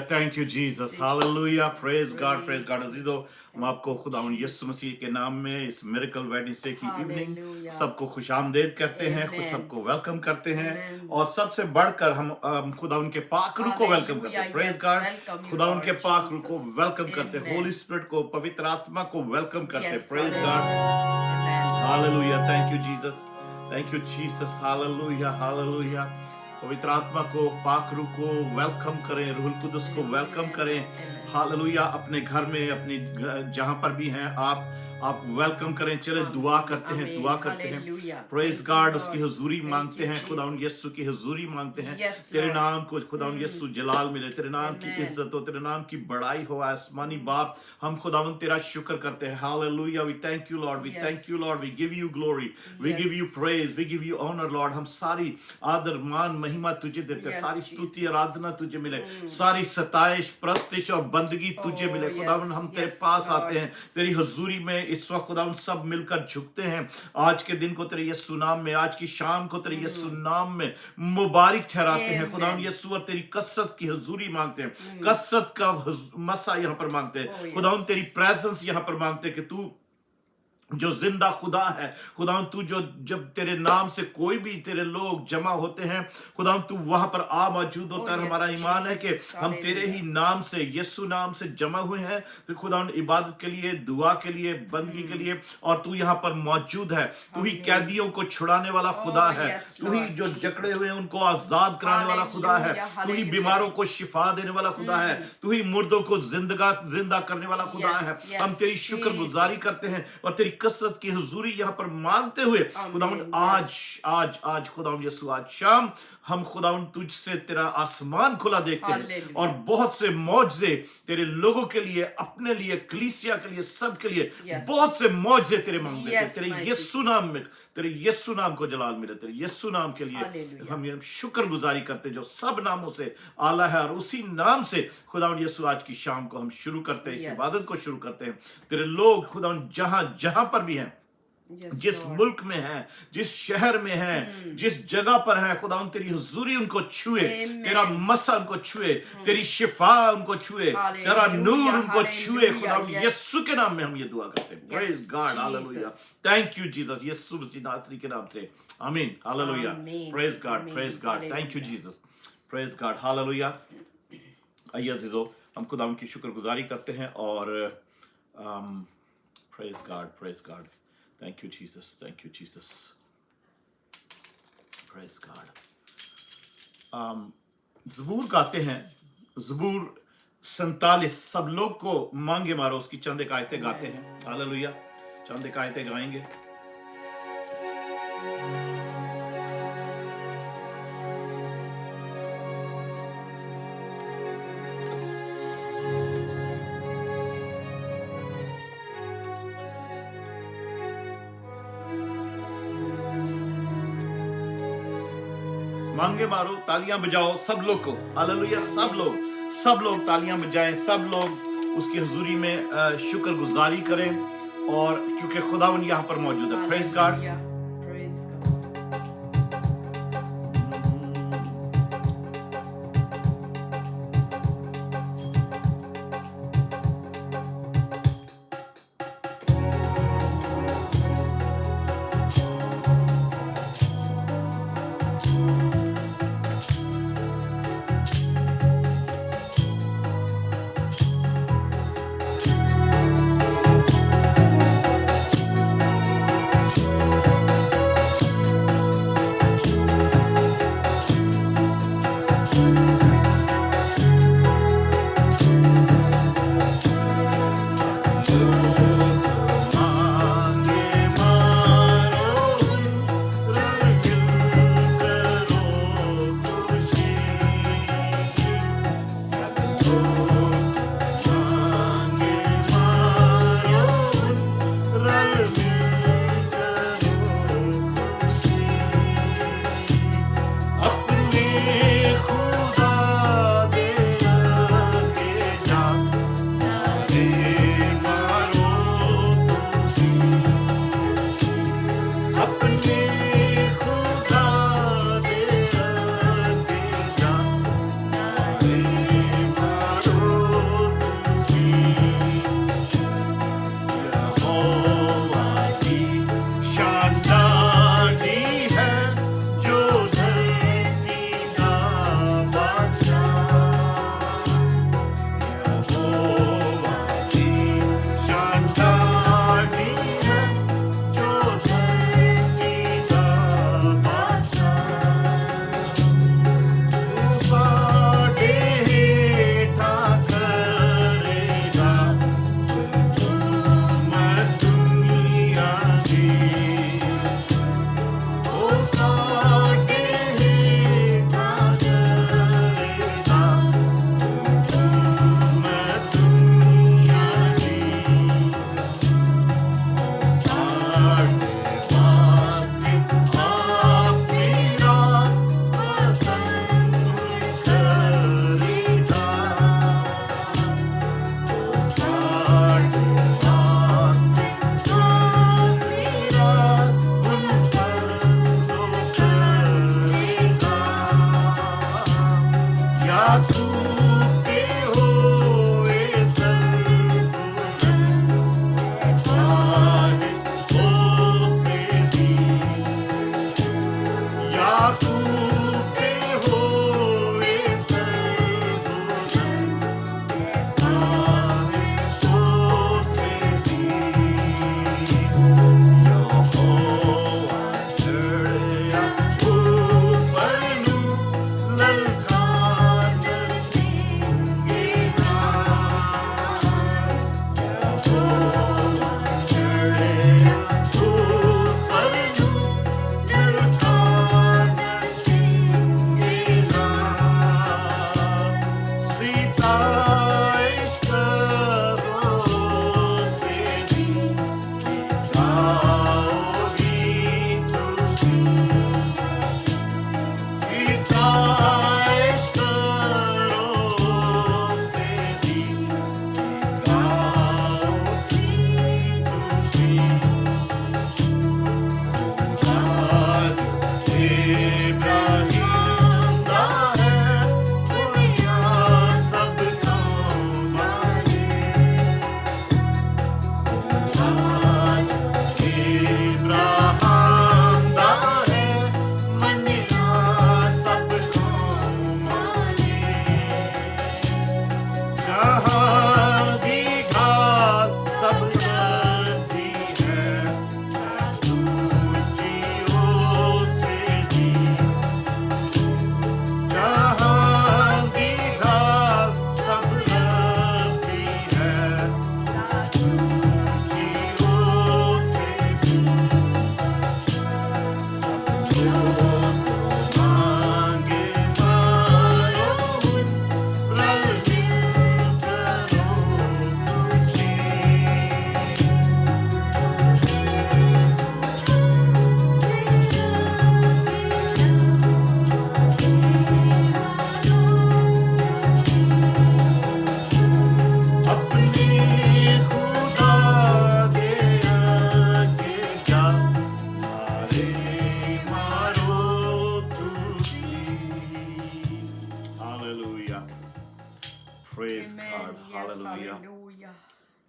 Thank you, Jesus. Hallelujah. Praise God. Praise God. अजीजों, हम आपको खुदावंद यीशु मसीह के नाम में इस मिरेकल वेडनेसडे की इवनिंग सबको खुशामदीद करते हैं, खुद सबको वेलकम करते हैं और सबसे बढ़कर हम खुदावंद के पाक रूह को वेलकम करते हैं. Praise God. खुदावंद के पाक रूह को वेलकम करते हैं, होली स्पिरिट को, पवित्र आत्मा को वेलकम करते हैं. Praise God. Hallelujah. Thank you Jesus. Thank you Jesus. Hallelujah. Hallelujah. पवित्र आत्मा को, पाक रूह को वेलकम करें, रूहुल कुदस को वेलकम करें. हालेलुया. अपने घर में, अपनी जहां पर भी हैं आप वेलकम करें. चले दुआ करते हैं, दुआ करते हैं. Praise God. उसकी हुजूरी मांगते हैं, खुदावंद यीशु की हुजूरी मांगते हैं. तेरे नाम को खुदावंद यीशु जलाल मिले, तेरे नाम की इज्जत हो, तेरे नाम की बड़ाई हो. आसमानी बाप, हम खुदावंद तेरा शुक्र करते हैं. Hallelujah. We thank you Lord, we thank you Lord, we give you glory, we give you praise, we give you honour Lord. हम सारी आदर मान महिमा तुझे देते हैं. सारी स्तुति आराधना तुझे मिले, सारी सताइश प्रस्तिश और बंदगी तुझे मिले. खुदावंद हम तेरे पास आते हैं, तेरी हुजूरी में इस वक्त खुदावंद सब मिलकर झुकते हैं. आज के दिन को तेरे यीशु नाम में, आज की शाम को तेरे यीशु नाम में मुबारक ठहराते हैं. खुदावंद यीशु और तेरी कसरत की हुजूरी मांगते हैं, कसरत का मसा यहाँ पर मांगते हैं. खुदावंद तेरी प्रेजेंस यहाँ पर मांगते हैं कि तू जो जिंदा खुदा है, खुदावंद तू जो जब तेरे नाम से कोई भी तेरे लोग जमा होते हैं, खुदावंद तू वहां पर आ मौजूद होता है. हमारा ईमान है कि हम तेरे ही नाम से, यीशु नाम से जमा हुए हैं. तो खुदावंद इबादत के लिए, दुआ के लिए, बंदगी के लिए, और तू यहाँ पर मौजूद है. तू ही कैदियों को छुड़ाने वाला खुदा है. तू ही जो जकड़े हुए हैं उनको आजाद कराने वाला खुदा है. तू ही बीमारों को शिफा देने वाला खुदा है. तू ही मुर्दों को जिंदा करने वाला खुदा है. हम तेरी शुक्रगुजारी करते हैं और तेरी कसरत की हुजूरी यहाँ पर मांगते हुए खुदावंद आज खुदावंद यीशु, आज शाम हम खुदावंद तुझसे तेरा आसमान खुला देखते हैं और बहुत से मौजज़े तेरे लोगों के लिए, अपने लिए, कलीसिया के लिए, सब के लिए बहुत से मौजज़े तेरे मांगते हैं. तेरे यीशु नाम में, तेरे यीशु नाम को जलाल मिले. तेरे यीशु नाम के लिए हम ये शुक्रगुजारी करते हैं जो सब नामों से आला है. और उसी नाम से खुदावंद यीशु आज की शाम को हम शुरू करते हैं, इस इबादत को शुरू करते हैं. तेरे लोग खुदावंद जहां पर भी हैं, जिस मुल्क में है, जिस शहर में है, जिस जगह पर है, खुदावंद तेरी हुजूरी उनको छुए, तेरा मसा उनको छुए, तेरी शिफा उनको छुए, तेरा नूर उनको छुए. खुदावंद यीशु के नाम में हम ये दुआ करते हैं. Praise God. Hallelujah. Thank you Jesus. Yeshu Masih नासरी के नाम से आमीन. Hallelujah. Praise God. Praise God. Thank you Jesus. Praise God. Hallelujah. आइए अजीजों, हम खुदावंद की शुक्रगुजारी करते हैं और praise God. Praise God. Thank you, Jesus. Thank you, Jesus. Praise God. ज़बूर गाते हैं, ज़बूर 47. सब लोग को मांगे मारो उसकी चंद एक आयतें गाते हैं. हालेलुया. चंद एक आयतें गाएंगे. मांगे मारो, तालियां बजाओ सब लोग को. हालेलुया. सब लोग तालियां बजाएं, सब लोग उसकी हुजूरी में शुक्रगुजारी करें और क्योंकि खुदावंद यहाँ पर मौजूद है. Praise God.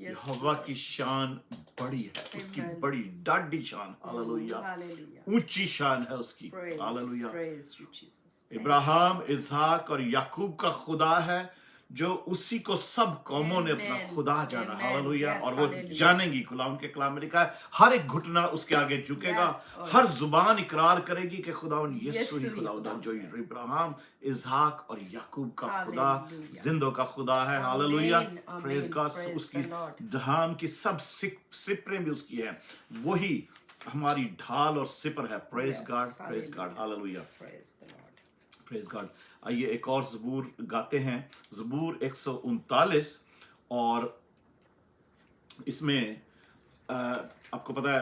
यहोवा की शान बड़ी है, उसकी Amen. बड़ी डाढ़ी शान, हालेलुया, Hallelujah. ऊंची शान है उसकी, Praise, hallelujah. praise you, Jesus. Thank you. इब्राहिम, इसहाक और याकूब का खुदा है, जो उसी को सब कौमों ने अपना Amen. खुदा जाना, Amen. हालेलुया। Yes, और वो hallelujah. जानेंगी, खुदावंद के कलाम में लिखा है, हर एक घुटना उसके आगे झुकेगा, Yes, Lord. हर जुबान इकरार करेगी कि खुदावंद यीशु यीशु ही ही खुदावंद है, खुदावंद जो है। इब्राहिम, इसहाक और याकूब का खुदा, Hallelujah. जिंदों का खुदा है, hallelujah. Amen, amen. Praise God. Praise उसकी the Lord. धाम की सब सिपरें भी उसकी है, वही हमारी ढाल और सिपर है। Praise Yes, God, praise God, hallelujah. Hallelujah, Praise the Lord. Praise God. आइए एक और ज़बूर गाते हैं, ज़बूर 139। और इसमें आपको पता है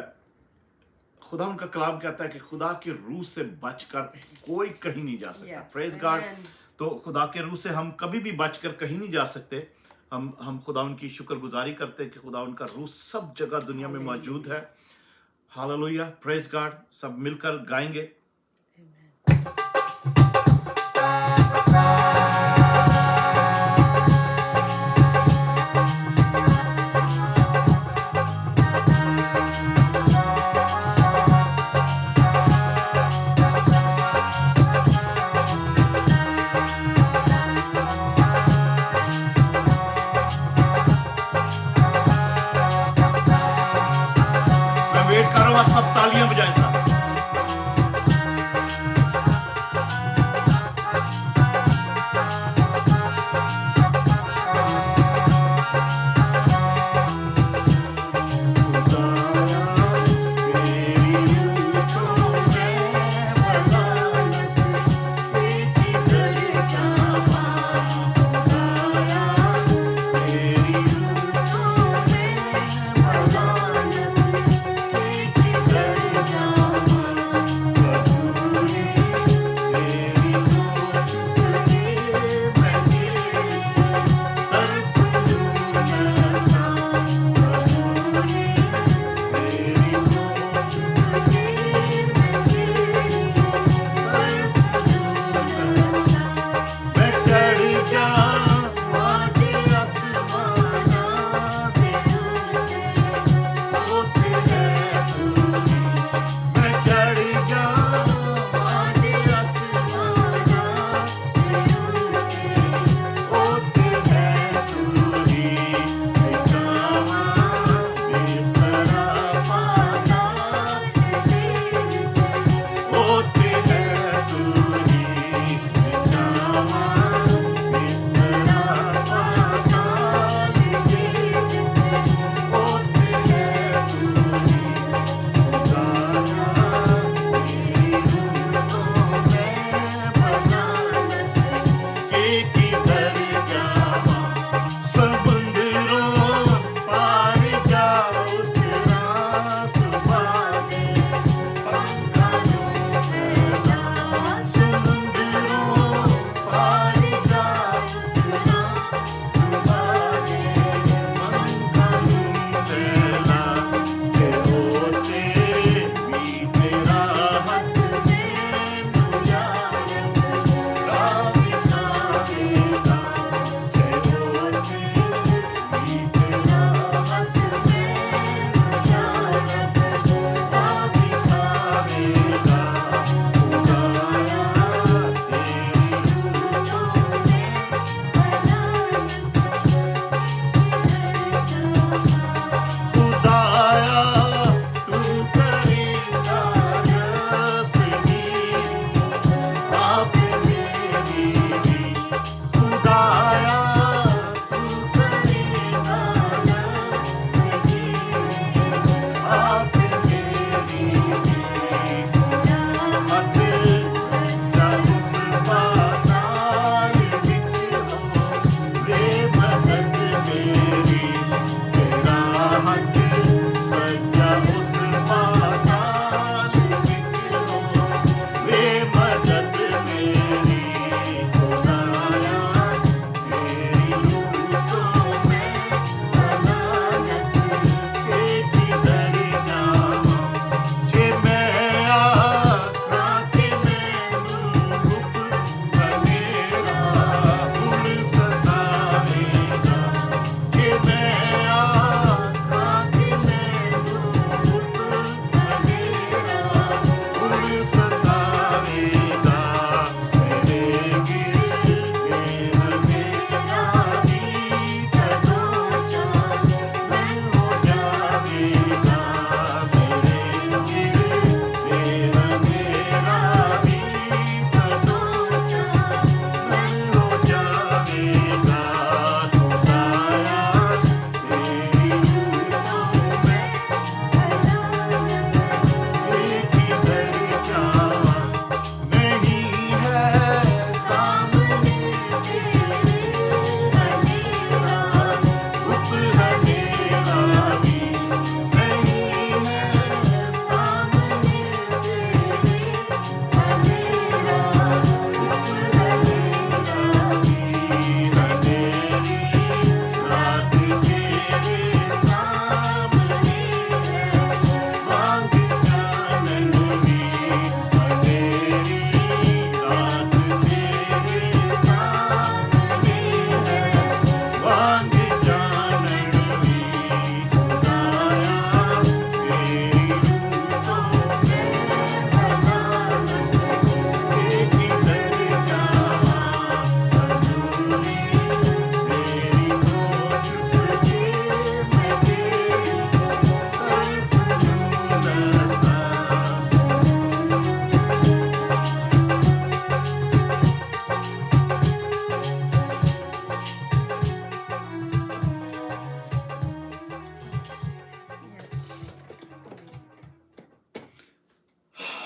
खुदा उनका कलाम कहता है कि खुदा के रूह से बचकर कोई कहीं नहीं जा सकता। Yes, praise God. amen. तो खुदा के रूह से हम कभी भी बचकर कहीं नहीं जा सकते। हम खुदा उनकी शुक्रगुजारी करते हैं कि खुदा उनका रूह सब जगह दुनिया में मौजूद है। Hallelujah, praise God. सब मिलकर गाएंगे। Amen. मैं वेट कर रहा हूँ, आप सब तालियां बजाएं साहब। Amen.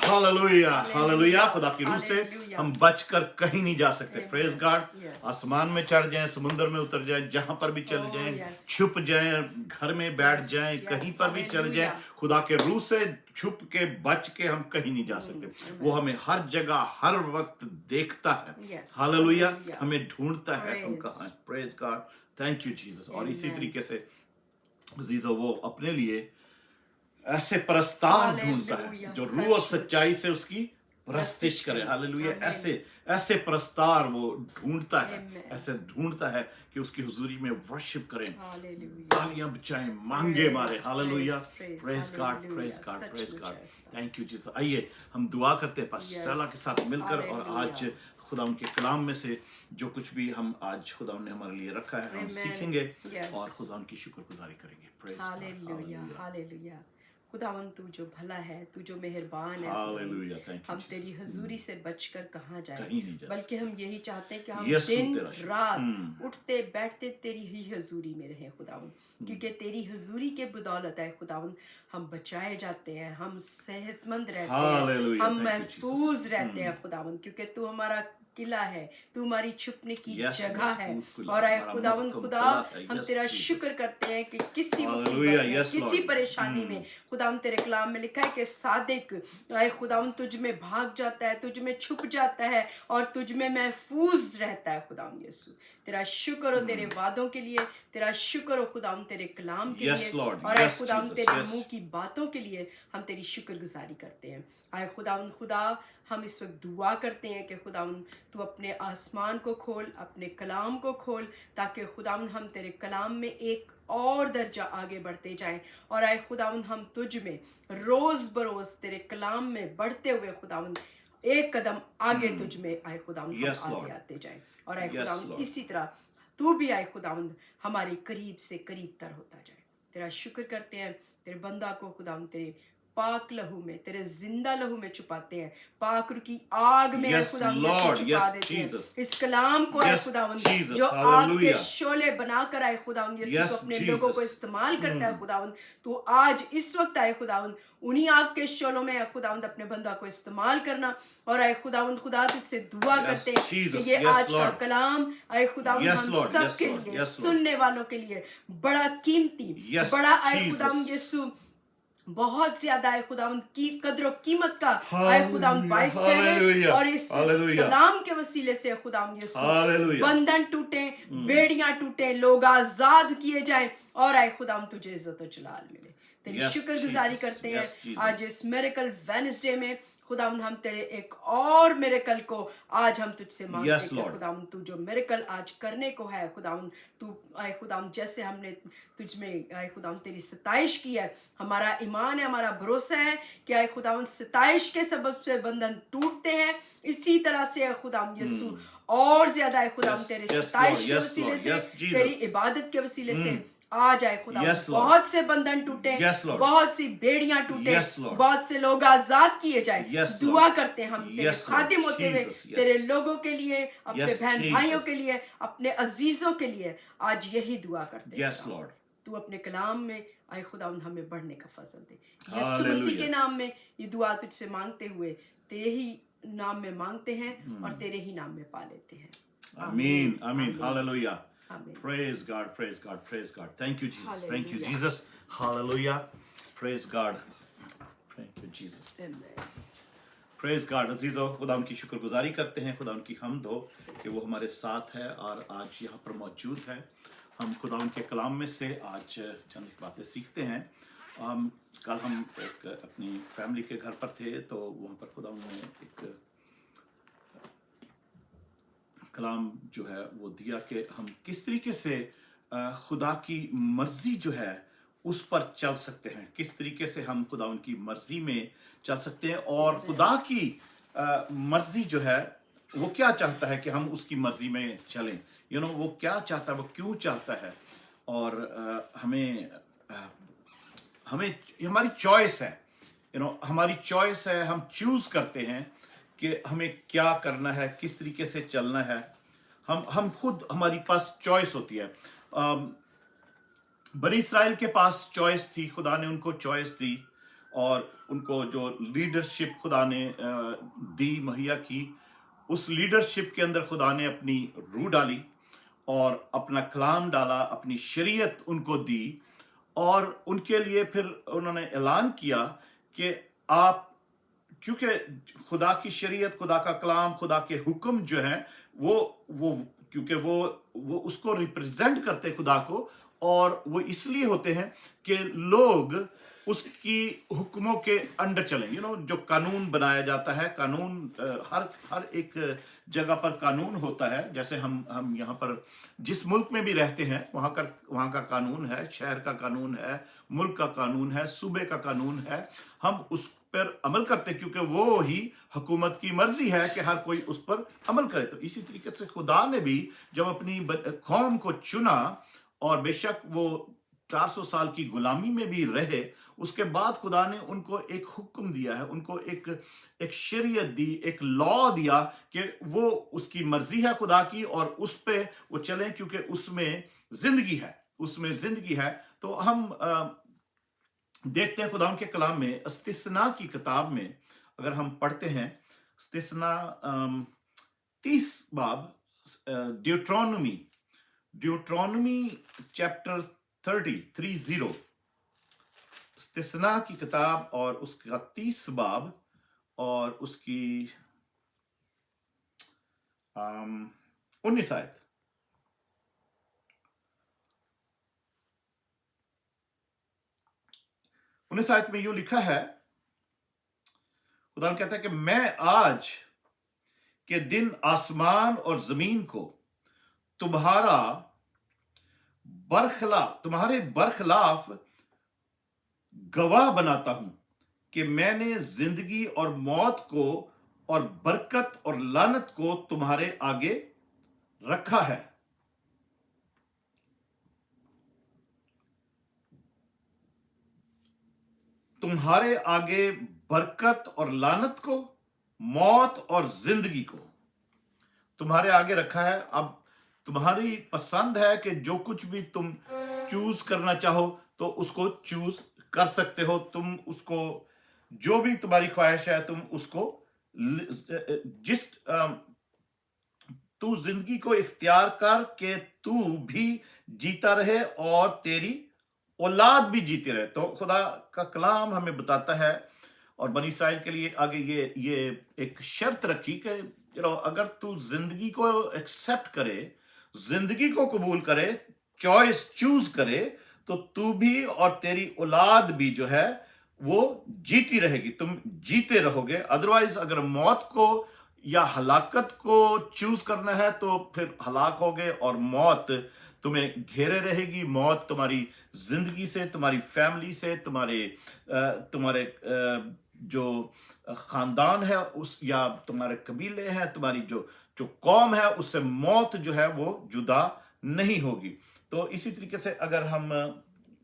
हालेलुया हालेलुया खुदा की रूह से Hallelujah. हम बचकर कहीं नहीं जा सकते Amen. Praise God Yes. आसमान में चढ़ जाएं समुद्र में उतर जाएं जहां पर भी चले Oh, जाएं yes. छुप जाएं घर में बैठ Yes, जाएं yes. कहीं पर भी चले जाएं Hallelujah. खुदा के रूह से छुप के बच के हम कहीं नहीं जा सकते Amen. वो हमें हर जगह हर वक्त देखता है Yes. Hallelujah Hallelujah. हमें ढूंढता है हम Praise. कहाँ हैं praise God thank you Jesus और इसी Amen. तरीके से अजीजों वो अपने लिए ऐसे परस्तार ढूंढता है Hallelujah. जो रूह और सच में। सच्चाई से उसकी परस्तिश करे हालेलुया Amen. ऐसे ऐसे परस्तार वो ढूंढता है Amen. ऐसे ढूंढता है कि उसकी हुजूरी में वर्शिप करें Hallelujah. तालियां बजाएं मांगे Praise, मारे hallelujah praise, praise God hallelujah. Praise God praise सचमुच गॉड है। थैंक यू जीसस आइए हम दुआ करते हैं पास्टर Yes. सैला के साथ मिलकर और आज Hallelujah. खुदा उनके कलाम में से जो कुछ भी हम आज खुदा ने हमारे लिए रखा है हम Amen. सीखेंगे Yes. और खुदा उनकी शुक्रगुजारी करेंगे प्रेज हालेलुया हालेलुया खुदावन तू जो भला है तू जो मेहरबान है हालेलुया थैंक यू हम तेरी हजूरी से बचकर कहाँ जाए कहीं नहीं जा बल्कि हम यही चाहते हैं कि हम यीशु दिन तेरा शुक्र। रात उठते बैठते तेरी ही हजूरी में रहे खुदावन क्योंकि तेरी हजूरी के बदौलत है खुदावन हम बचाए जाते हैं हम सेहतमंद रहते हैं Hallelujah. हम Thank you, महफूज Jesus. रहते हैं खुदावन क्योंकि तू हमारा किला है तू हमारी छुपने की Yes, जगह yes, है बिल्कुल, और आए हमारा खुदावन महत्व खुदा किला है। हम Yes, तेरा Jesus. शुक्र करते हैं कि किसी Hallelujah, मुसीबत में yes, किसी Lord. परेशानी में खुदावन तेरे कलाम में लिखा है कि सादिक आए खुदावन तुझ में भाग जाता है तुझ में छुप जाता है और तुझ में महफूज रहता है खुदावन यीशु तेरा शुक्र हो तेरे वादों के लिए तेरा शुक्र हो खुदावन तेरे कलाम के Yes, लिए Lord. और आए Yes, खुदावन Jesus. तेरे Yes. मुंह की बातों के लिए हम तेरी शुक्रगुजारी करते हैं आए खुदावन खुदा हम इस वक्त दुआ करते हैं कि खुदावन तू अपने आसमान को खोल अपने कलाम को खोल ताकि खुदावन हम तेरे कलाम में एक और दर्जा आगे बढ़ते जाएं और आए खुदावन हम तुझ में रोज बरोज तेरे कलाम में बढ़ते हुए खुदावन एक कदम आगे तुझ में आए खुदावन Yes, हम Lord. आगे आते जाएं और आए Yes, खुदावन Lord. इसी तरह तू भी आए खुदावन हमारे करीब से करीब तर होता जाए तेरा शुक्र करते हैं तेरे बंदा को खुदावन तेरे पाक लहू में तेरे जिंदा लहू में छुपाते हैं पाक रूह की आग में Yes, खुदावन Lord. यीशु छुपा Yes, देते Jesus. हैं इस कलाम को आए Yes, खुदावन Jesus. जो आग के Hallelujah. शोले बनाकर आए खुदावन यीशु Yes, को अपने Jesus. लोगों को इस्तेमाल करता है खुदावन तो आज इस वक्त आए खुदावन उन्हीं आग के शोलों में आए खुदावन अपने बंदा को इस्तेमाल करना और आए खुदावन खुदा तुझसे दुआ Yes, करते हैं Jesus. कि ये Yes, आज का Lord. कलाम आए खुदावन Yes, हम Lord. सब Yes, के Lord. लिए Yes, Lord. सुनने वालों के लिए बड़ा कीमती Yes, बड़ा आए Jesus. खुदावन यीशु बहुत ज्यादा है खुदावन की कद्र और कीमत का आए खुदावन बाइस ठहरे Hallelujah. और इस Hallelujah. कलाम के वसीले से खुदावन यीशु Hallelujah. बंधन टूटे बेड़ियां टूटे लोग आजाद किए जाएं और आए खुदावन तुझे इज्जत और जलाल मिले तेरी Yes, शुक्रगुजारी Jesus. करते हैं Yes, Jesus. आज इस मिरेकल वेडनेसडे में खुदावन हम तेरे एक और मिरेकल को आज हम तुझसे मांगते Yes, हैं कि Lord. खुदावन तू जो मिरेकल आज करने को है खुदावन तू आए खुदावन जैसे हमने तुझ में आए खुदावन तेरी सताइश की है हमारा ईमान है हमारा भरोसा है कि आए खुदावन सताइश के सबब से बंधन टूटते हैं इसी तरह से आए खुदावन यीशु और ज्यादा आए खुदावन Yes, तेरे yes, सताइश Lord. के Yes, वसीले Lord. से Yes, Jesus. तेरी इबादत के वसीले से आ जाए खुदा Yes, Lord. बहुत से बंधन टूटे Yes, Lord. बहुत सी बेड़ियां टूटे Yes, Lord. बहुत से लोग आजाद किए जाए Yes, Lord. दुआ करते हैं हम तेरे Yes, Lord. खादिम होते हुए Jesus, yes. तेरे लोगों के लिए अपने Yes, बहन Jesus. भाइयों के लिए अपने अजीजों के लिए आज यही दुआ करते हैं Yes, खुदा। Lord. तू अपने कलाम में आए खुदा हमें बढ़ने का फजल दे यीशु Hallelujah. मसीह के नाम में ये दुआ तुझसे मांगते हुए तेरे ही नाम में मांगते हैं और तेरे ही नाम में पा लेते हैं Amen. Amen. Hallelujah. Amen. Praise God. Praise God. Praise God. Thank you, Jesus. Thank you, Hallelujah. Jesus. Hallelujah. Praise God. Thank you, Jesus. Amen. Praise God अजीज़ो खुदा उनकी शुक्रगुजारी करते हैं खुदा उनकी हमद हो कि वो हमारे साथ है और आज यहाँ पर मौजूद है हम खुदा उनके कलाम में से आज चंद बातें सीखते हैं कल हम एक अपनी फैमिली के घर पर थे तो वहाँ पर खुदा उन्होंने एक कलाम जो है वो दिया कि हम किस तरीके से खुदा की मर्जी जो है उस पर चल सकते हैं किस तरीके से हम खुदा उनकी मर्जी में चल सकते हैं और खुदा की मर्जी जो है वो क्या चाहता है कि हम उसकी मर्जी में चलें वो क्या चाहता है वो क्यों चाहता है और हमें हमारी चॉइस है हमारी चॉइस है हम चूज करते हैं कि हमें क्या करना है किस तरीके से चलना है हम खुद हमारी पास चॉइस होती है बनी इस्राइल के पास चॉइस थी खुदा ने उनको चॉइस दी और उनको जो लीडरशिप खुदा ने दी, मुहैया की, उस लीडरशिप के अंदर खुदा ने अपनी रूह डाली और अपना कलाम डाला, अपनी शरीयत उनको दी, और उनके लिए फिर उन्होंने ऐलान किया कि आप, क्योंकि खुदा की शरीयत, खुदा का कलाम, खुदा के हुक्म जो हैं वो क्योंकि वो उसको रिप्रेजेंट करते खुदा को, और वो इसलिए होते हैं कि लोग उसकी हुक्मों के अंडर चलें। जो कानून बनाया जाता है, कानून हर एक जगह पर कानून होता है। जैसे हम यहाँ पर जिस मुल्क में भी रहते हैं वहाँ का कानून है, शहर का कानून है, मुल्क का कानून है, सूबे का कानून है। हम उस पर अमल करते हैं क्योंकि वो ही हुकूमत की मर्जी है कि हर कोई उस पर अमल करे। तो इसी तरीके से खुदा ने भी जब अपनी कौम को चुना, और बेशक वो 400 साल की गुलामी में भी रहे, उसके बाद खुदा ने उनको एक हुक्म दिया है, उनको एक शरीयत दी, एक लॉ दिया कि वो उसकी मर्जी है खुदा की, और उस पे वो चलें क्योंकि उसमें जिंदगी है, उसमें जिंदगी है। तो हम देखते हैं खुदा के कलाम में, इस्तिस्ना की किताब में अगर हम पढ़ते हैं, इस्तिस्ना 30 बाब, ड्यूट्रोनोमी चैप्टर 30, इस्तिस्ना की किताब और उसका 30 बाब और उसकी 19 आयत। 19 आयत में यूं लिखा है, खुदा कहता है कि मैं आज के दिन आसमान और जमीन को तुम्हारे बरखलाफ गवाह बनाता हूं कि मैंने जिंदगी और मौत को और बरकत और लानत को तुम्हारे आगे रखा है। तुम्हारे आगे बरकत और लानत को, मौत और जिंदगी को तुम्हारे आगे रखा है। अब तुम्हारी पसंद है कि जो कुछ भी तुम चूज करना चाहो तो उसको चूज कर सकते हो। तुम उसको, जो भी तुम्हारी ख्वाहिश है, तुम उसको जिस तू जिंदगी को इख्तियार कर के तू भी जीता रहे और तेरी औलाद भी जीती रहे। तो खुदा का कलाम हमें बताता है, और बनी इस्राइल के लिए आगे ये एक शर्त रखी कि अगर तू जिंदगी को एक्सेप्ट करे, जिंदगी को कबूल करे, चॉइस चूज करे, तो तू भी और तेरी औलाद भी जो है वो जीती रहेगी, तुम जीते रहोगे। अदरवाइज अगर मौत को या हलाकत को चूज करना है तो फिर हलाक होगे, और मौत तुम्हें घेरे रहेगी। मौत तुम्हारी जिंदगी से, तुम्हारी फैमिली से, तुम्हारे जो खानदान है उस, या तुम्हारे कबीले हैं, तुम्हारी जो कौम है, उससे मौत जो है वो जुदा नहीं होगी। तो इसी तरीके से अगर हम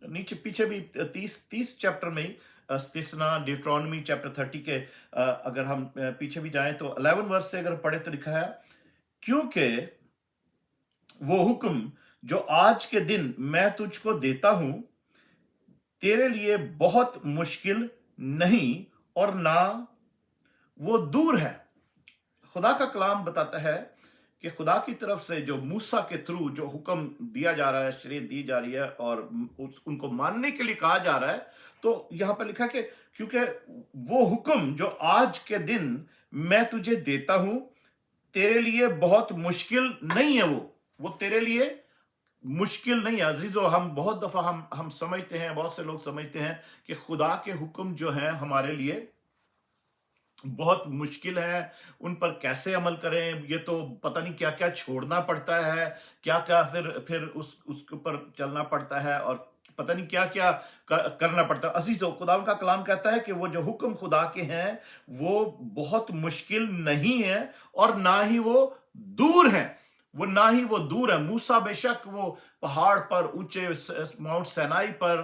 नीचे पीछे भी 30 चैप्टर में ही, इस्तिस्ना, ड्यूट्रोनोमी चैप्टर 30 के अगर हम पीछे भी जाएं तो 11 वर्स से अगर पढ़े तो लिखा है, क्योंकि वो हुक्म जो आज के दिन मैं तुझको देता हूं तेरे लिए बहुत मुश्किल नहीं और ना वो दूर है। खुदा का कलाम बताता है कि खुदा की तरफ से जो मूसा के थ्रू जो हुक्म दिया जा रहा है, शरीयत दी जा रही है, और उनको मानने के लिए कहा जा रहा है, तो यहां पर लिखा कि क्योंकि वो हुक्म जो आज के दिन मैं तुझे देता हूं तेरे लिए बहुत मुश्किल नहीं है। वो तेरे लिए मुश्किल नहीं है। अजीजो, हम बहुत दफा हम समझते हैं, बहुत से लोग समझते हैं कि खुदा के हुक्म जो हैं हमारे लिए बहुत मुश्किल है, उन पर कैसे अमल करें, ये तो पता नहीं क्या क्या छोड़ना पड़ता है, क्या क्या फिर उसके ऊपर चलना पड़ता है, और पता नहीं क्या क्या करना पड़ता है। अजीजों, खुदा का कलाम कहता है कि वो जो हुक्म खुदा के हैं वो बहुत मुश्किल नहीं है और ना ही वो दूर है। मूसा बेशक वो पहाड़ पर, ऊंचे माउंट सैनाई पर,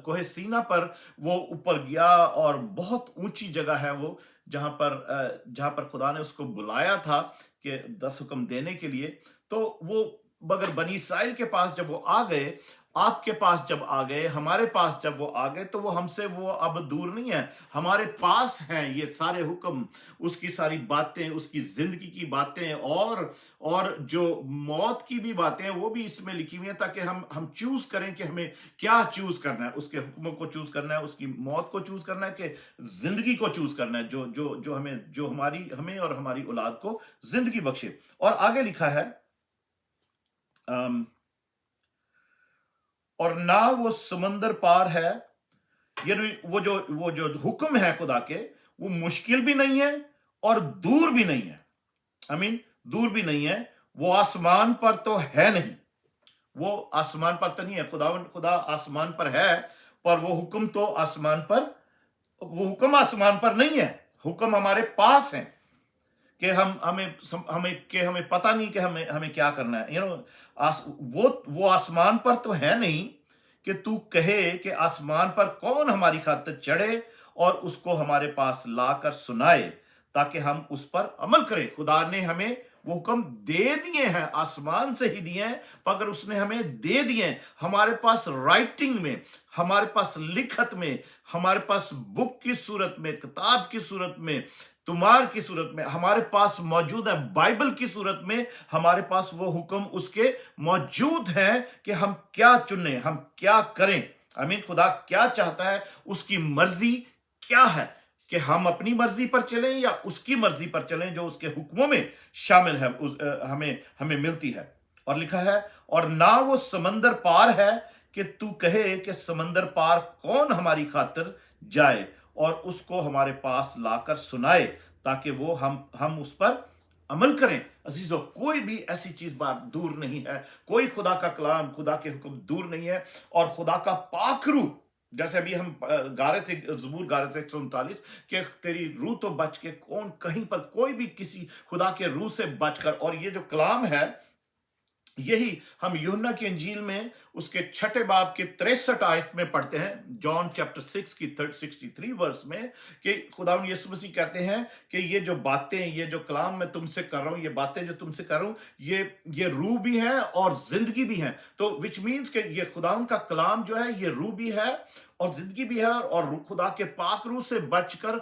कोहे सीना पर वो ऊपर गया, और बहुत ऊंची जगह है वो, जहां पर खुदा ने उसको बुलाया था कि 10 हुक्म देने के लिए। तो वो, मगर बनी इस्राइल के पास जब वो आ गए, आपके पास जब आ गए, हमारे पास जब वो आ गए, तो वो हमसे वो अब दूर नहीं है, हमारे पास हैं ये सारे हुक्म, उसकी सारी बातें, उसकी जिंदगी की बातें, और जो मौत की भी बातें हैं वो भी इसमें लिखी हुई हैं, ताकि हम चूज करें कि हमें क्या चूज करना है, उसके हुक्मों को चूज करना है, उसकी मौत को चूज करना है कि जिंदगी को चूज करना है, जो हमें और हमारी औलाद को जिंदगी बख्शे। और आगे लिखा है, अम, और ना वो समंदर पार है, यानी वो जो हुक्म है खुदा के, वो मुश्किल भी नहीं है और दूर भी नहीं है। आई मीन दूर भी नहीं है, वो आसमान पर तो है नहीं, वो आसमान पर तो नहीं है, खुदा आसमान पर है, पर वो हुक्म आसमान पर नहीं है, हुक्म हमारे पास है, कि हमें पता नहीं कि हमें क्या करना है। वो आसमान पर तो है नहीं कि तू कहे कि आसमान पर कौन हमारी खातिर चढ़े और उसको हमारे पास लाकर सुनाए, ताकि हम उस पर अमल करें। खुदा ने हमें वो हुक्म दे दिए हैं, आसमान से ही दिए हैं, मगर उसने हमें दे दिए हैं हमारे पास राइटिंग में, हमारे पास लिखत में, हमारे पास बुक की सूरत में, किताब की सूरत में, तुम्हार की सूरत में हमारे पास मौजूद है, बाइबल की सूरत में हमारे पास वो हुक्म उसके मौजूद हैं कि हम क्या चुनें, हम क्या करें। आमीन। खुदा क्या चाहता है, उसकी मर्जी क्या है, कि हम अपनी मर्जी पर चलें या उसकी मर्जी पर चलें जो उसके हुक्मों में शामिल है, हमें मिलती है। और लिखा है, और ना वो समंदर पार है कि तू कहे कि समंदर पार कौन हमारी खातिर जाए और उसको हमारे पास लाकर सुनाए, ताकि वो हम उस पर अमल करें। अजीजों, कोई भी ऐसी चीज बात दूर नहीं है, कोई खुदा का कलाम, खुदा के हुक्म दूर नहीं है। और खुदा का पाखरू, जैसे अभी हम गा रहे थे, जबूर गा रहे थे 139, कि तेरी रूह तो बच के कौन, कहीं पर कोई भी किसी खुदा के रूह से बचकर। और ये जो कलाम है, यही हम यूहन्ना की इंजील में उसके 6 बाब के 63 आयत में पढ़ते हैं, जॉन चैप्टर 6 की 63 वर्स में, कि खुदावंद यीशु मसीह कहते हैं कि ये जो बातें, ये जो कलाम मैं तुमसे कर रहा हूं, ये बातें जो तुमसे कर रहा हूं, ये रूह भी है और जिंदगी भी है। तो विच मीन्स कि ये खुदावंद का कलाम जो है, ये रूह भी है और जिंदगी भी है। और खुदा के पाक रूह से बचकर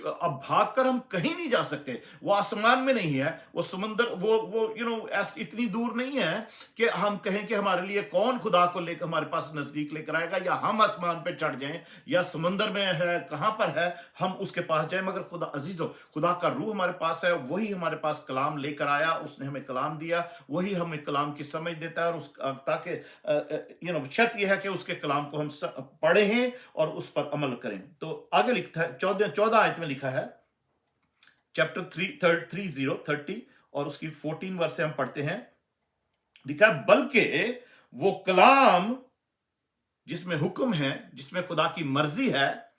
अब भागकर हम कहीं नहीं जा सकते। वो आसमान में नहीं है, वो समुंदर, वो इतनी दूर नहीं है कि हम कहें कि हमारे लिए कौन खुदा को लेकर हमारे पास नजदीक लेकर आएगा, या हम आसमान पे चढ़ जाएं, या समुंदर में है, कहां पर है, हम उसके पास जाएं। मगर खुदा अजीजों, खुदा का रूह हमारे पास है, वही हमारे पास कलाम लेकर आया, उसने हमें कलाम दिया, वही हमें कलाम की समझ देता है। और उस ताकि शर्त यह है कि उसके कलाम को हम पढ़े हैं और उस पर अमल करें। तो आगे लिखता है, 14 आयत में लिखा है, चैप्टर 30 और उसकी 14 वर्ष से हम पढ़ते हैं। लिखा है, बल्कि वो कलाम जिसमें हुक्म है, जिसमें खुदा की मर्जी है,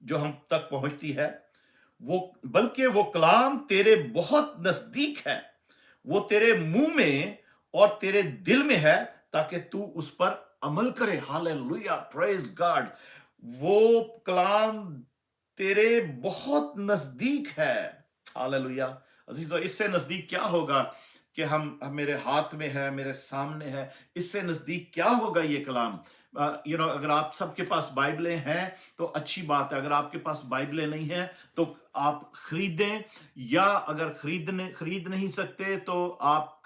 जो हम तक पहुंचती है, बल्कि वो कलाम तेरे बहुत नजदीक है, वो तेरे मुंह में और तेरे दिल में है, ताकि तू उस पर अमल करे। Hallelujah, praise God. वो कलाम तेरे बहुत नजदीक है। हालेलुया। अजीजों, इससे नजदीक क्या होगा कि हम मेरे हाथ में है, मेरे सामने है, इससे नजदीक क्या होगा ये कलाम। अगर आप सबके पास बाइबलें हैं तो अच्छी बात है, अगर आपके पास बाइबलें नहीं हैं तो आप खरीदें, या अगर खरीद नहीं सकते तो आप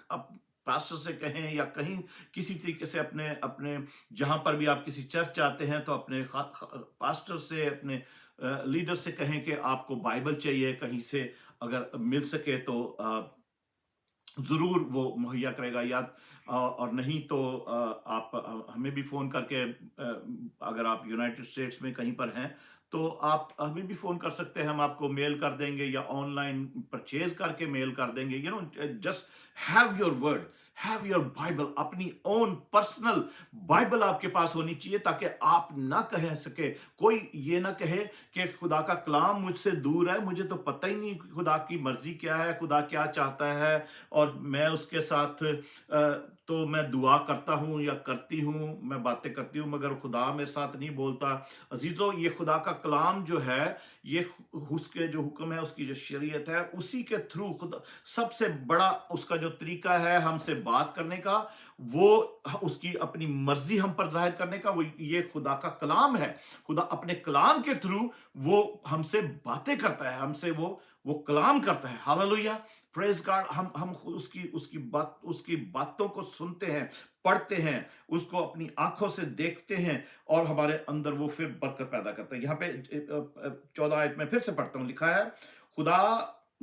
पास्टर से कहें, या कहीं किसी तरीके से अपने जहां पर भी आप किसी चर्च जाते हैं तो अपने पास्टर से, अपने लीडर से कहें कि आपको बाइबल चाहिए, कहीं से अगर मिल सके तो जरूर वो मुहैया करेगा। या और नहीं तो आप हमें भी फोन करके, अगर आप यूनाइटेड स्टेट्स में कहीं पर हैं तो आप हमें भी फोन कर सकते हैं, हम आपको मेल कर देंगे या ऑनलाइन परचेज करके मेल कर देंगे। Just have your word, have your Bible, अपनी ओन पर्सनल बाइबल आपके पास होनी चाहिए, ताकि आप ना कह सके, कोई ये ना कहे कि खुदा का कलाम मुझसे दूर है, मुझे तो पता ही नहीं खुदा की मर्जी क्या है, खुदा क्या चाहता है, और मैं उसके साथ तो मैं दुआ करता हूँ या करती हूँ, मैं बातें करती हूँ, मगर खुदा मेरे साथ नहीं बोलता। अजीजों, ये खुदा का कलाम जो है, ये उसके जो हुक्म है, उसकी जो शरीयत है, उसी के थ्रू खुदा सबसे बड़ा उसका जो तरीका है हमसे बात करने का, वो उसकी अपनी मर्जी हम पर जाहिर करने का, वो ये खुदा का कलाम है। खुदा अपने कलाम के थ्रू वो हमसे बातें करता है, हमसे वो कलाम करता है। Hallelujah, praise God. हम खुद उसकी बातों को सुनते हैं, पढ़ते हैं, उसको अपनी आंखों से देखते हैं, और हमारे अंदर वो फिर बरकत पैदा करता है। यहाँ पे 14 आयत में फिर से पढ़ता हूं, लिखा है, खुदा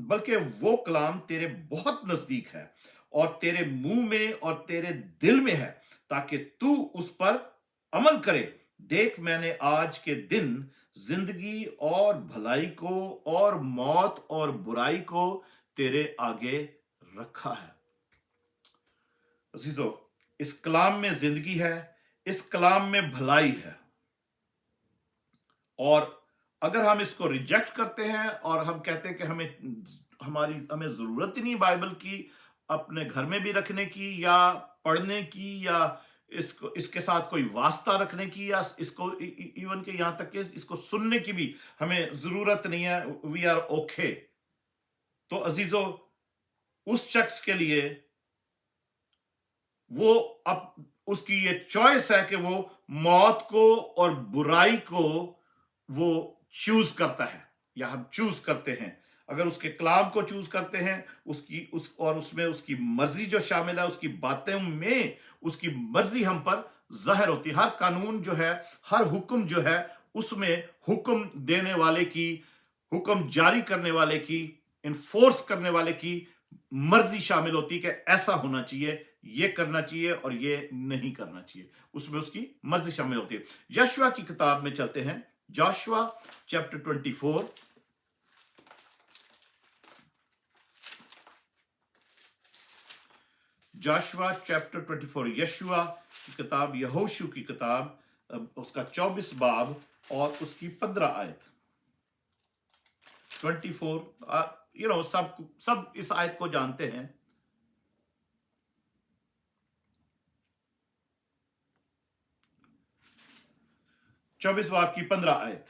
बल्कि वो कलाम तेरे बहुत नजदीक है और तेरे मुंह में और तेरे दिल में है, ताकि तू उस पर अमल करे। देख, मैंने आज के दिन जिंदगी और भलाई को और मौत और बुराई को तेरे आगे रखा है। अजीजों, इस कलाम में जिंदगी है, इस कलाम में भलाई है, और अगर हम इसको रिजेक्ट करते हैं और हम कहते हैं कि हमें जरूरत ही नहीं बाइबल की अपने घर में भी रखने की या पढ़ने की, या इसको इसके साथ कोई वास्ता रखने की, या इसको इवन के यहां तक कि इसको सुनने की भी हमें जरूरत नहीं है, वी आर ओके, तो अजीजों, उस शख्स के लिए वो अब उसकी ये चॉइस है कि वो मौत को और बुराई को वो चूज करता है, या हम चूज करते हैं। अगर उसके कलाम को चूज करते हैं, उसमें उसकी मर्जी जो शामिल है, उसकी बातें में उसकी मर्जी हम पर जाहिर होती है। हर कानून जो है, हर हुक्म जो है, उसमें हुक्म देने वाले की, हुक्म जारी करने वाले की, इन्फोर्स करने वाले की मर्जी शामिल होती है कि ऐसा होना चाहिए, ये करना चाहिए और ये नहीं करना चाहिए, उसमें उसकी मर्जी शामिल होती है। यशवा की किताब में चलते हैं, जोशुआ चैप्टर 24। जोशुआ चैप्टर 24, यशुआ की किताब, यहोशू की किताब, उसका 24 बाब और उसकी 15 आयत। 24, सब इस आयत को जानते हैं। चौबीस बाब की 15 आयत,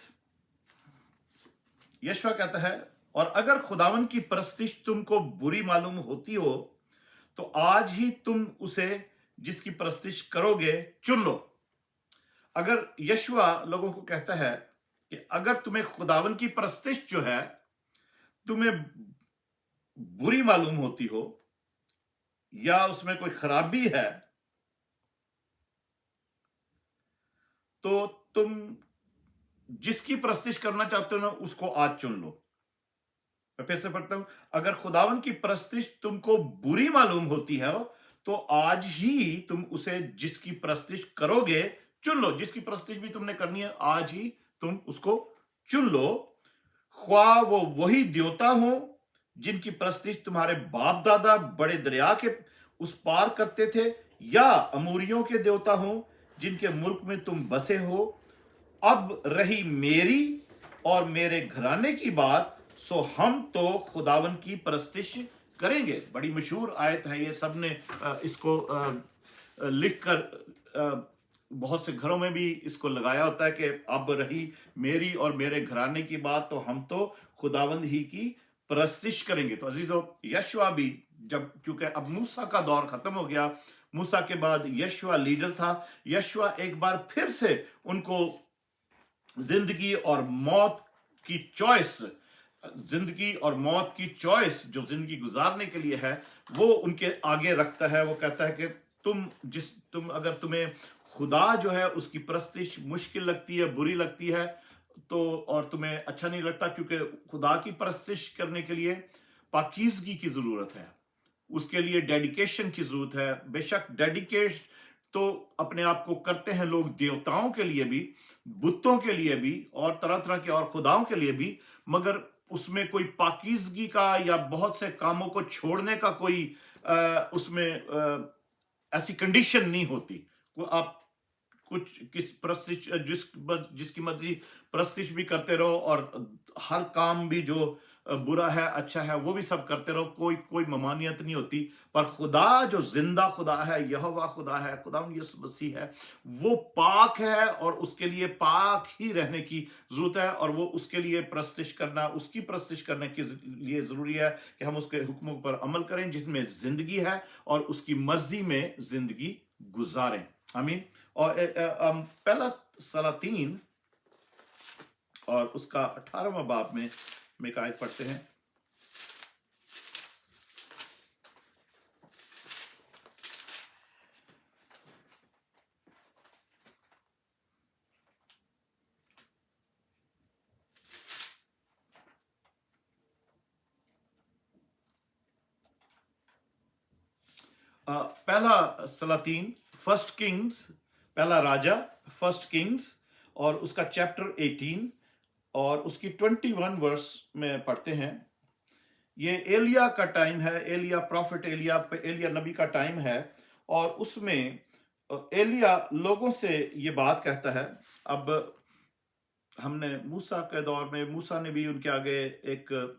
यशवा कहता है, और अगर खुदावन की परस्तिश तुमको बुरी मालूम होती हो, तो आज ही तुम उसे जिसकी परस्तिश करोगे चुन लो। अगर यशवा लोगों को कहता है कि अगर तुम्हें खुदावन की परस्तिश जो है तुम्हें बुरी मालूम होती हो, या उसमें कोई खराबी है, तो तुम जिसकी परस्तिश करना चाहते हो ना, उसको आज चुन लो। मैं फिर से पढ़ता हूं, अगर खुदावन की परस्तिश तुमको बुरी मालूम होती है, तो आज ही तुम उसे जिसकी परस्तिश करोगे चुन लो। जिसकी परस्तिश भी तुमने करनी है, आज ही तुम उसको चुन लो। ख्वाह वो वही देवता हो जिनकी परस्तिश तुम्हारे बाप दादा बड़े दरिया के उस पार करते थे, या अमूरियों के देवता हो जिनके मुल्क में तुम बसे हो। अब रही मेरी और मेरे घराने की बात, सो हम तो खुदावन की परस्तिश करेंगे। बड़ी मशहूर आयत है ये, सबने इसको लिखकर बहुत से घरों में भी इसको लगाया होता है कि अब रही मेरी और मेरे घराने की बात, तो हम तो खुदावंद ही की परस्तिश करेंगे। तो अजीजों, यशवा भी जब, क्योंकि अब मूसा का दौर खत्म हो गया, मूसा के बाद यशवा लीडर था, यशवा एक बार फिर से उनको जिंदगी और मौत की चॉइस, जिंदगी और मौत की चॉइस जो जिंदगी गुजारने के लिए है, वो उनके आगे रखता है। वो कहता है कि अगर तुम्हें खुदा जो है उसकी परस्तिश मुश्किल लगती है, बुरी लगती है, तो और तुम्हें अच्छा नहीं लगता, क्योंकि खुदा की परस्तिश करने के लिए पाकीज़गी की जरूरत है, उसके लिए डेडिकेशन की जरूरत है। बेशक डेडिकेट तो अपने आप को करते हैं लोग देवताओं के लिए भी, बुतों के लिए भी, और तरह तरह के और खुदाओं के लिए भी, मगर उसमें कोई पाकीज़गी का या बहुत से कामों को छोड़ने का कोई उसमें ऐसी कंडीशन नहीं होती। आप कुछ किस जिसकी मर्जी परस्तिश भी करते रहो, और हर काम भी जो बुरा है अच्छा है वो भी सब करते रहो, कोई कोई ममानियत नहीं होती। पर खुदा जो जिंदा खुदा है, यहोवा खुदा है, खुदा यीशु मसीह है, वो पाक है और उसके लिए पाक ही रहने की जरूरत है। और वो उसके लिए प्रस्तिश करना, उसकी प्रस्तिश करने के लिए जरूरी है कि हम उसके हुक्मों पर अमल करें जिसमें जिंदगी है और उसकी मर्जी में जिंदगी गुजारें। आमीन। और पहला सलातीन और उसका 18वां बाब में एक आयत पढ़ते हैं। पहला सलातीन फर्स्ट किंग्स, पहला राजा फर्स्ट किंग्स और उसका चैप्टर 18 और उसकी 21 वर्स में पढ़ते हैं। ये एलिया का टाइम है, एलिया प्रॉफिट, एलिया नबी का टाइम है। और उसमें एलिया लोगों से ये बात कहता है। अब हमने मूसा के दौर में, मूसा ने भी उनके आगे एक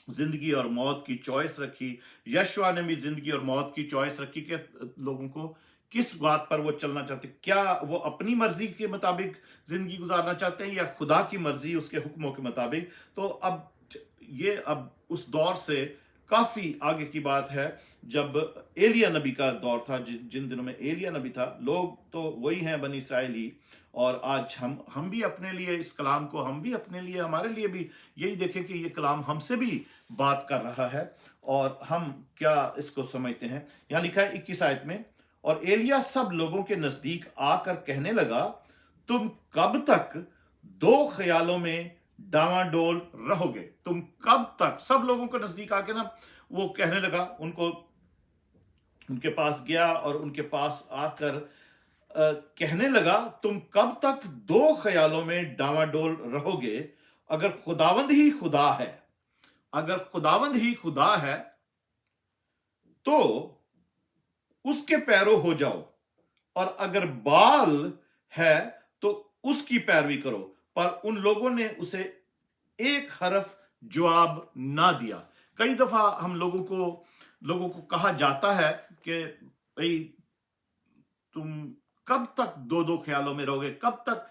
जिंदगी और मौत की चॉइस रखी, यशवा ने भी जिंदगी और मौत की चॉइस रखी कि लोगों को किस बात पर वो चलना चाहते, क्या वो अपनी मर्जी के मुताबिक जिंदगी गुजारना चाहते हैं या खुदा की मर्जी उसके हुक्मों के मुताबिक। तो अब उस दौर से काफी आगे की बात है जब एलिया नबी का दौर था, जिन दिनों में एलिया नबी था। लोग तो वही हैं, बनी इसराइल ही। और आज हम भी अपने लिए इस कलाम को, हम भी अपने लिए, हमारे लिए भी यही देखें कि ये कलाम हमसे भी बात कर रहा है और हम क्या इसको समझते हैं। यहां लिखा है 21 आयत में, और एलिया सब लोगों के नजदीक आकर कहने लगा, तुम कब तक दो ख्यालों में डावाडोल रहोगे? तुम कब तक? सब लोगों के नजदीक आके ना वो कहने लगा, उनके पास गया और उनके पास आकर कहने लगा, तुम कब तक दो ख्यालों में डावाडोल रहोगे? अगर खुदावंद ही खुदा है, अगर खुदावंद ही खुदा है तो उसके पैरों हो जाओ, और अगर बाल है तो उसकी पैरवी करो। पर उन लोगों ने उसे एक हरफ जवाब ना दिया। कई दफा हम लोगों को कहा जाता है कि भाई तुम कब तक दो दो ख्यालों में रहोगे, कब तक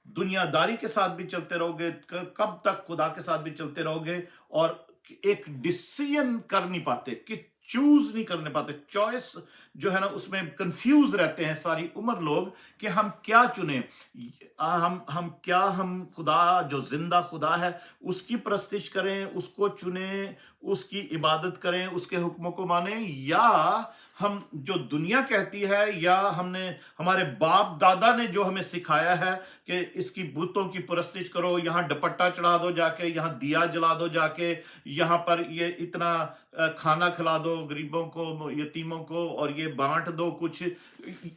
दुनियादारी के साथ भी चलते रहोगे, कब तक खुदा के साथ भी चलते रहोगे, और एक डिसीजन कर नहीं पाते, कि चूज नहीं करने पाते। चॉइस जो है ना, उसमें कंफ्यूज रहते हैं सारी उम्र लोग कि हम क्या चुने। हम खुदा जो जिंदा खुदा है उसकी प्रस्तिश करें, उसको चुने, उसकी इबादत करें, उसके हुक्मों को माने, या हम जो दुनिया कहती है, या हमारे बाप दादा ने जो हमें सिखाया है कि इसकी बुतों की प्रस्तिश करो, यहाँ दुपट्टा चढ़ा दो जाके, यहाँ दिया जला दो जाके, यहाँ पर ये इतना खाना खिला दो गरीबों को, यतीमों को, और ये बांट दो कुछ।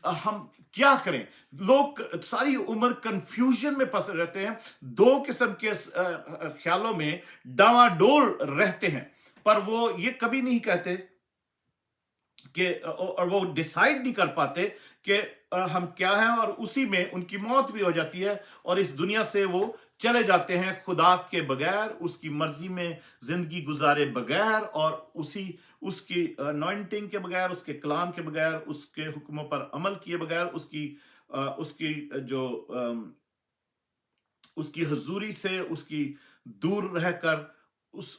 हम क्या करें? लोग सारी उम्र कंफ्यूजन में फंसे रहते हैं, दो किस्म के ख्यालों में डावाडोल रहते हैं। पर वो ये कभी नहीं कहते कि, और वो डिसाइड नहीं कर पाते कि हम क्या हैं, और उसी में उनकी मौत भी हो जाती है और इस दुनिया से वो चले जाते हैं खुदा के बगैर, उसकी मर्जी में जिंदगी गुजारे बगैर, और उसकी अनॉइंटिंग के बगैर, उसके कलाम के बगैर, उसके हुक्मों पर अमल किए बगैर, उसकी हजूरी से उसकी दूर रहकर,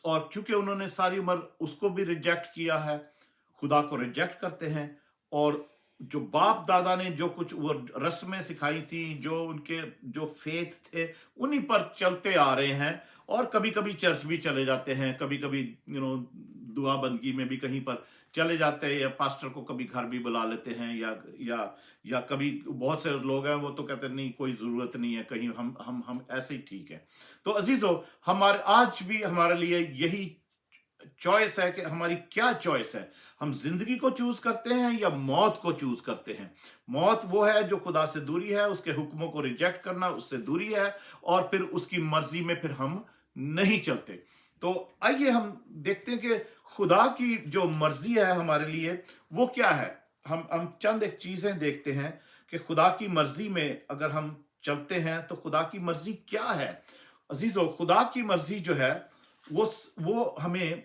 और क्योंकि उन्होंने सारी उम्र उसको भी रिजेक्ट किया है, खुदा को रिजेक्ट करते हैं। और जो बाप दादा ने जो कुछ वो रस्में सिखाई थी, जो फेथ थे, उन्हीं पर चलते आ रहे हैं। और कभी कभी चर्च भी चले जाते हैं, कभी कभी दुआ बंदगी में भी कहीं पर चले जाते हैं, या पास्टर को कभी घर भी बुला लेते हैं, या कभी बहुत से लोग हैं वो तो कहते हैं नहीं, कोई जरूरत नहीं है, कहीं हम ऐसे ही ठीक है। तो अजीजों, आज भी हमारे लिए यही चॉइस है कि हमारी क्या चॉइस है। हम जिंदगी को चूज करते हैं या मौत को चूज करते हैं? मौत वो है जो खुदा से दूरी है, उसके हुक्मों को रिजेक्ट करना उससे दूरी है, और फिर उसकी मर्जी में फिर हम नहीं चलते। तो आइए हम देखते हैं कि खुदा की जो मर्जी है हमारे लिए वो क्या है। हम चंद एक चीजें देखते हैं कि खुदा की मर्जी में अगर हम चलते हैं तो खुदा की मर्जी क्या है। अजीजों, खुदा की मर्जी जो है वो हमें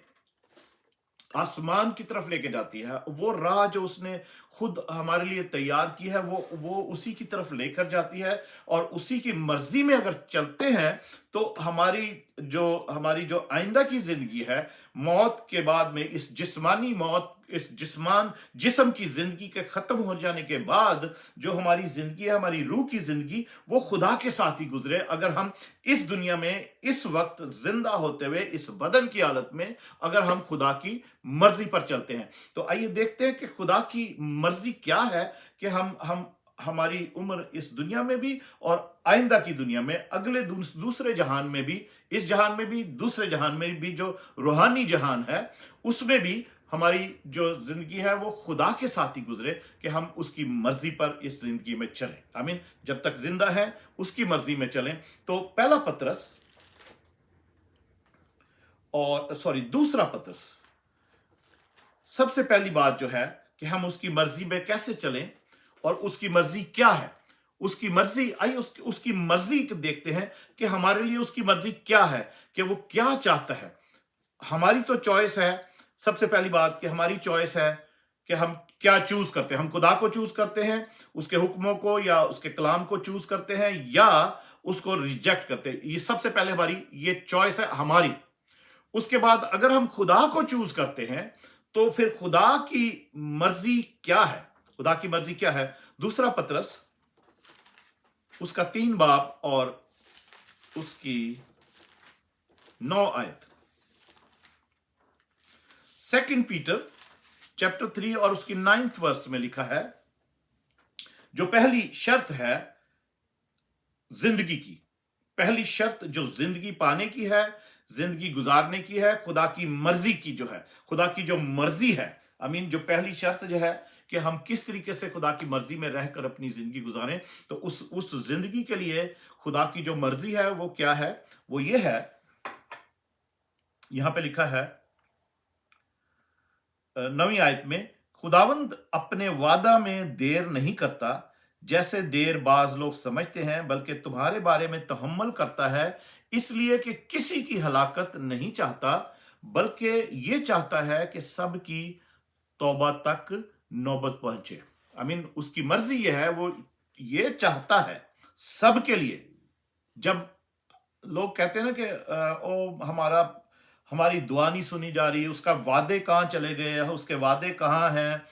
आसमान की तरफ लेके जाती है। वो राह जो उसने खुद हमारे लिए तैयार की है, वो उसी की तरफ लेकर जाती है, और उसी की मर्जी में अगर चलते हैं तो हमारी जो आइंदा की जिंदगी है, मौत के बाद में, इस जिस्मानी मौत, इस जिस्म की जिंदगी के खत्म हो जाने के बाद जो हमारी जिंदगी है, हमारी रूह की जिंदगी, वो खुदा के साथ ही गुजरे। अगर हम इस दुनिया में इस वक्त जिंदा होते हुए इस बदन की हालत में अगर हम खुदा की मर्जी पर चलते हैं, तो आइए देखते हैं कि खुदा की मर्जी क्या है कि हम हमारी उम्र इस दुनिया में भी और आइंदा की दुनिया में, अगले दूसरे जहान में भी, इस जहान में भी, दूसरे जहान में भी, जो रूहानी जहान है, उसमें भी हमारी जो जिंदगी है वो खुदा के साथ ही गुजरे, कि हम उसकी मर्जी पर इस जिंदगी में चलें। आमीन। जब तक जिंदा है उसकी मर्जी में चलें। तो पहला पतरस और दूसरा पतरस, सबसे पहली बात जो है कि हम उसकी मर्जी में कैसे चलें और उसकी मर्जी क्या है। उसकी मर्जी, आइए उसकी मर्जी देखते हैं कि हमारे लिए उसकी मर्जी क्या है, कि वो क्या चाहता है। हमारी तो चॉइस है, सबसे पहली बात कि हमारी चॉइस है कि हम क्या चूज करते हैं। हम खुदा को चूज करते हैं, उसके हुक्मों को या उसके कलाम को चूज करते हैं, या उसको रिजेक्ट करते हैं। ये सबसे पहले हमारी ये चॉइस है हमारी। उसके बाद अगर हम खुदा को चूज करते हैं तो फिर खुदा की मर्जी क्या है। खुदा की मर्जी क्या है? दूसरा पतरस उसका 3 बाब और उसकी 9 आयत। 2 पीटर चैप्टर 3 और उसकी 9th वर्स में लिखा है, जो पहली शर्त है जिंदगी की, पहली शर्त जो जिंदगी पाने की है, जिंदगी गुजारने की है, खुदा की मर्जी की जो है, खुदा की जो मर्जी है। आई मीन जो पहली शर्त जो है कि हम किस तरीके से खुदा की मर्जी में रहकर अपनी जिंदगी गुजारें, तो उस जिंदगी के लिए खुदा की जो मर्जी है वो क्या है? वो ये है, यहां पे लिखा है 9वीं आयत में, खुदावंद अपने वादा में देर नहीं करता जैसे देर बाज लोग समझते हैं, बल्कि तुम्हारे बारे में तहम्मुल करता है, इसलिए कि किसी की हलाकत नहीं चाहता, बल्कि ये चाहता है कि सब की तौबा तक नौबत पहुंचे। आई मीन उसकी मर्जी ये है, वो ये चाहता है सबके लिए। जब लोग कहते हैं ना कि ओ हमारी दुआ नहीं सुनी जा रही, उसका वादे कहाँ चले गए, उसके वादे कहाँ हैं,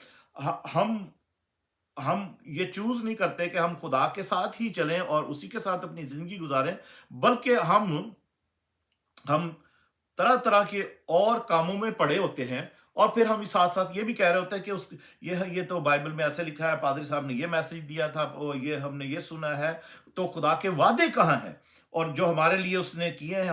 हम ये चूज नहीं करते कि हम खुदा के साथ ही चलें और उसी के साथ अपनी जिंदगी गुजारें, बल्कि हम तरह तरह के और कामों में पड़े होते हैं, और फिर हम साथ साथ ये भी कह रहे होते हैं कि ये तो बाइबल में ऐसे लिखा है, पादरी साहब ने ये मैसेज दिया था, ये हमने ये सुना है, तो खुदा के वादे कहाँ हैं? और जो हमारे लिए उसने किए हैं,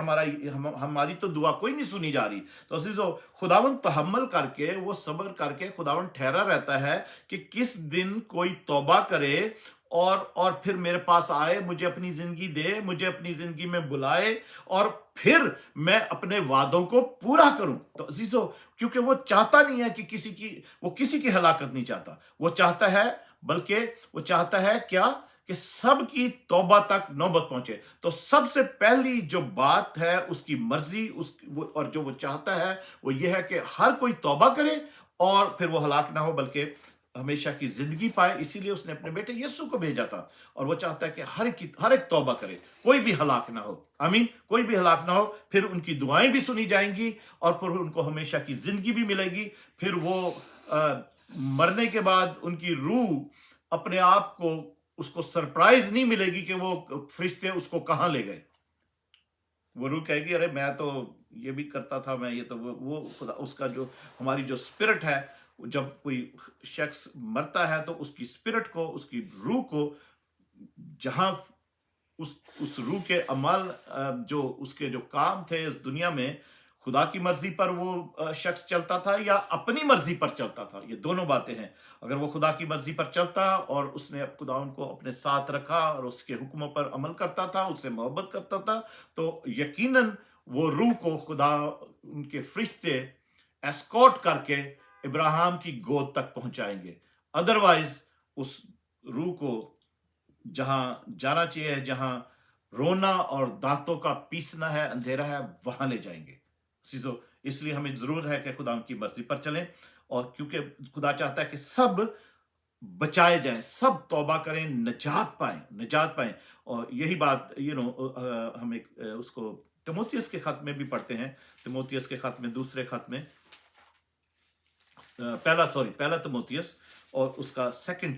हमारी तो दुआ कोई नहीं सुनी जा रही। तो अजीजों, खुदावन तहम्मुल करके, वो सब्र करके खुदावन ठहरा रहता है कि किस दिन कोई तौबा करे और फिर मेरे पास आए, मुझे अपनी जिंदगी दे, मुझे अपनी जिंदगी में बुलाए, और फिर मैं अपने वादों को पूरा करूं। तो अजीजों, क्योंकि वो चाहता नहीं है कि किसी की हलाकत नहीं चाहता, वो चाहता है, बल्कि वो चाहता है क्या? कि सबकी तौबा तक नौबत पहुंचे। तो सबसे पहली जो बात है उसकी मर्जी, और जो वो चाहता है वो ये है कि हर कोई तौबा करे और फिर वो हलाक ना हो, बल्कि हमेशा की जिंदगी पाए। इसीलिए उसने अपने बेटे यीशु को भेजा था, और वो चाहता है कि हर एक तौबा करे, कोई भी हलाक ना हो। आमीन। कोई भी हलाक ना हो, फिर उनकी दुआएं भी सुनी जाएंगी और फिर उनको हमेशा की जिंदगी भी मिलेगी। फिर वो मरने के बाद उनकी रूह अपने आप को, उसको सरप्राइज नहीं मिलेगी कि वो फरिश्ते उसको कहां ले गए। वो रूह कहेगी, अरे मैं तो ये भी करता था, मैं ये तो वो खुदा, उसका जो हमारी जो स्पिरिट है, जब कोई शख्स मरता है तो उसकी स्पिरिट को, उसकी रूह को, जहां उस रूह के अमल, जो उसके जो काम थे इस दुनिया में, खुदा की मर्जी पर वो शख्स चलता था या अपनी मर्जी पर चलता था, ये दोनों बातें हैं। अगर वो खुदा की मर्जी पर चलता और उसने खुदा उनको अपने साथ रखा और उसके हुक्मों पर अमल करता था, उससे मोहब्बत करता था, तो यकीनन वो रूह को खुदा, उनके फरिश्ते एस्कॉर्ट करके इब्राहिम की गोद तक पहुंचाएंगे। अदरवाइज उस रूह को जहां जाना चाहिए, जहां रोना और दांतों का पीसना है, अंधेरा है, वहां ले जाएंगे। सीजो, इसलिए हमें जरूर है कि खुदा की मर्जी पर चलें, और क्योंकि खुदा चाहता है कि सब बचाए जाएं, सब तौबा करें, निजात पाएं। और यही बात हम एक उसको तिमोथियस के खत में भी पढ़ते हैं। तिमोथियस के खत में, दूसरे खत में, पहला तिमोथियस और उसका सेकंड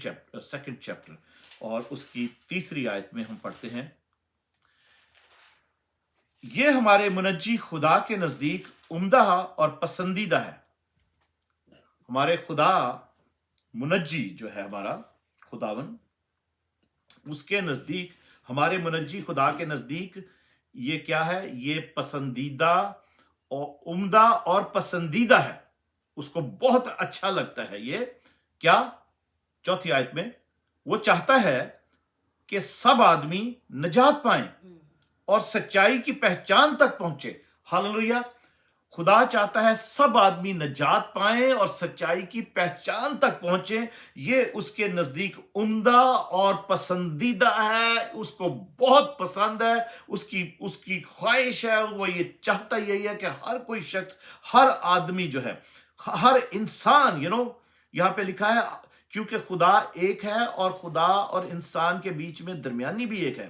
चैप्टर और उसकी 3री आयत में हम पढ़ते हैं, ये हमारे मुनज्जी खुदा के नजदीक उम्दा और पसंदीदा है। हमारे खुदा मुनज्जी जो है हमारा खुदावन, उसके नजदीक, हमारे मुनज्जी खुदा के नजदीक ये क्या है? ये पसंदीदा और उम्दा और पसंदीदा है, उसको बहुत अच्छा लगता है। ये क्या? 4th आयत में वो चाहता है कि सब आदमी निजात पाएं और सच्चाई की पहचान तक पहुंचे। हालेलुया! खुदा चाहता है सब आदमी निजात पाएं और सच्चाई की पहचान तक पहुंचे। ये उसके नजदीक उम्दा और पसंदीदा है, उसको बहुत पसंद है, उसकी ख्वाहिश है, वो ये चाहता यही है कि हर कोई शख्स, हर आदमी जो है, हर इंसान, यहां पे लिखा है क्योंकि खुदा एक है और खुदा और इंसान के बीच में दरमियानी भी एक है।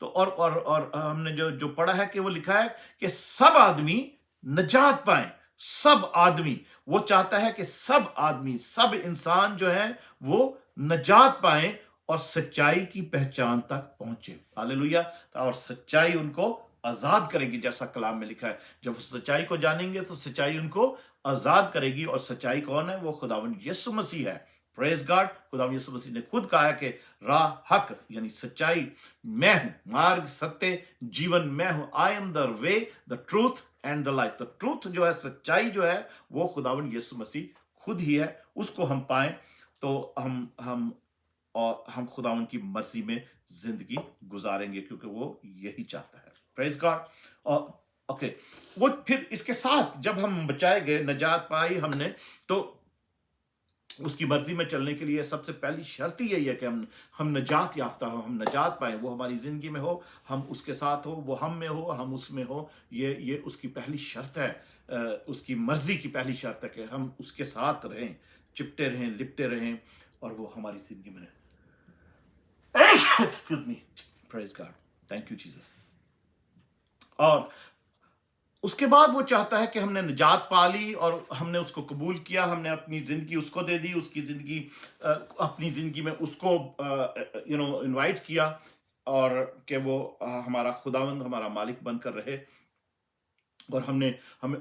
तो और हमने जो पढ़ा है कि वो लिखा है कि सब आदमी निजात पाएं। सब आदमी, वो चाहता है कि सब आदमी, सब इंसान जो है वो निजात पाएं और सच्चाई की पहचान तक पहुंचे। हालेलुया! और सच्चाई उनको आजाद करेगी, जैसा कलाम में लिखा है। जब सच्चाई को जानेंगे तो सच्चाई उनको आजाद करेगी। और सच्चाई कौन है? वो खुदावंद यीशु मसीह है। Praise God! खुदावंद यीशु मसीह ने खुद कहा है कि राह, हक यानी सच्चाई मैं हूं, मार्ग, सत्य, जीवन मैं हूं। I am the way, the truth and the life. The truth जो है, सच्चाई जो है, वो खुदावंद यीशु मसीह खुद ही है। उसको हम पाएं तो हम खुदावंद की मर्जी में जिंदगी गुजारेंगे, क्योंकि वो यही चाहता है। Praise God! और ओके, वो फिर इसके साथ जब हम बचाए गए, निजात पाई हमने, तो उसकी मर्जी में चलने के लिए सबसे पहली शर्त ही यही है कि हम निजात याफ्ता हो, हम निजात पाए, वो हमारी जिंदगी में हो, हम उसके साथ हो, वो हम में हो, हम उसमें हो। ये उसकी पहली शर्त है, उसकी मर्जी की पहली शर्त है कि हम उसके साथ रहें, चिपटे रहें, लिपटे रहें, और वो हमारी जिंदगी में रहे। Excuse me. Praise God! Thank you Jesus. और उसके बाद वो चाहता है कि हमने निजात पा ली और हमने उसको कबूल किया, हमने अपनी जिंदगी उसको दे दी, उसकी जिंदगी अपनी जिंदगी में उसको इनवाइट किया, और कि वो हमारा खुदावंद, हमारा मालिक बनकर रहे। और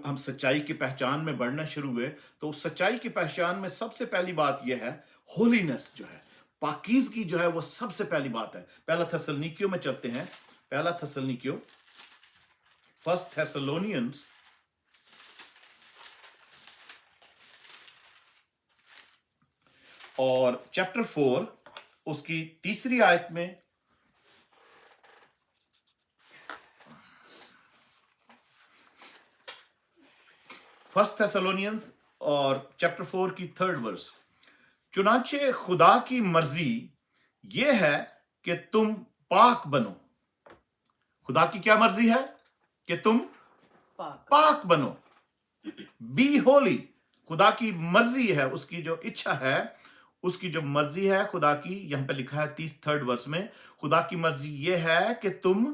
हम सच्चाई की पहचान में बढ़ना शुरू हुए। तो उस सच्चाई की पहचान में सबसे पहली बात यह है, होलीनेस जो है, पाकीज़गी जो है, वो सबसे पहली बात है। पहला थेसलुनीकियों में चलते हैं। पहला थेसलुनीकियों, फर्स्ट थेसलोनियंस और चैप्टर 4 उसकी 3री आयत में, फर्स्ट थेसलोनियंस और चैप्टर 4 की 3rd वर्स, चुनाचे खुदा की मर्जी ये है कि तुम पाक बनो। खुदा की क्या मर्जी है? कि तुम पाक बनो। बी होली। खुदा की मर्जी है, उसकी जो इच्छा है, उसकी जो मर्जी है खुदा की, यहां पे लिखा है 3rd वर्स में, खुदा की मर्जी ये है कि तुम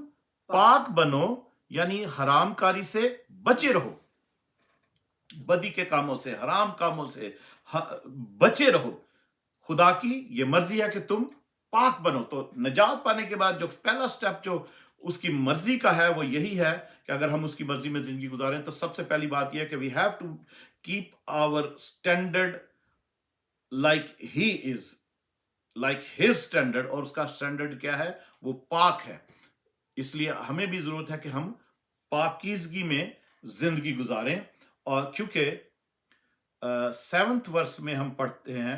पाक बनो, यानी हरामकारी से बचे रहो, बदी के कामों से, हराम कामों से बचे रहो। खुदा की ये मर्जी है कि तुम पाक बनो। तो निजात पाने के बाद जो पहला स्टेप जो उसकी मर्जी का है, वो यही है कि अगर हम उसकी मर्जी में जिंदगी गुजारें, तो सबसे पहली बात यह है कि we have to keep our standard like he is, like his standard. और उसका स्टैंडर्ड क्या है? वो पाक है। इसलिए हमें भी जरूरत है कि हम पाकीज़गी में जिंदगी गुजारें। और क्योंकि 7th वर्स में हम पढ़ते हैं,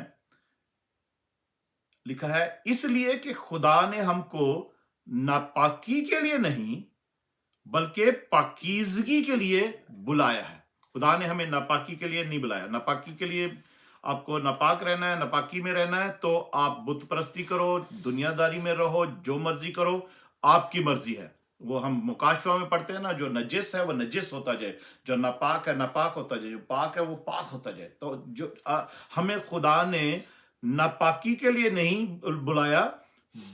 लिखा है, इसलिए कि खुदा ने हमको नापाकी के लिए नहीं बल्कि पाकीज़गी के लिए बुलाया है। खुदा ने हमें नापाकी के लिए नहीं बुलाया। नापाकी के लिए आपको नापाक रहना है, नापाकी में रहना है, तो आप बुत परस्ती करो, दुनियादारी में रहो, जो मर्जी करो, आपकी मर्जी है। वो हम मुकाशवा में पढ़ते हैं ना, जो नजिस है वो नजिस होता जाए, जो नापाक है नापाक होता जाए, जो पाक है वो पाक होता जाए। तो जो हमें खुदा ने नापाकी के लिए नहीं बुलाया,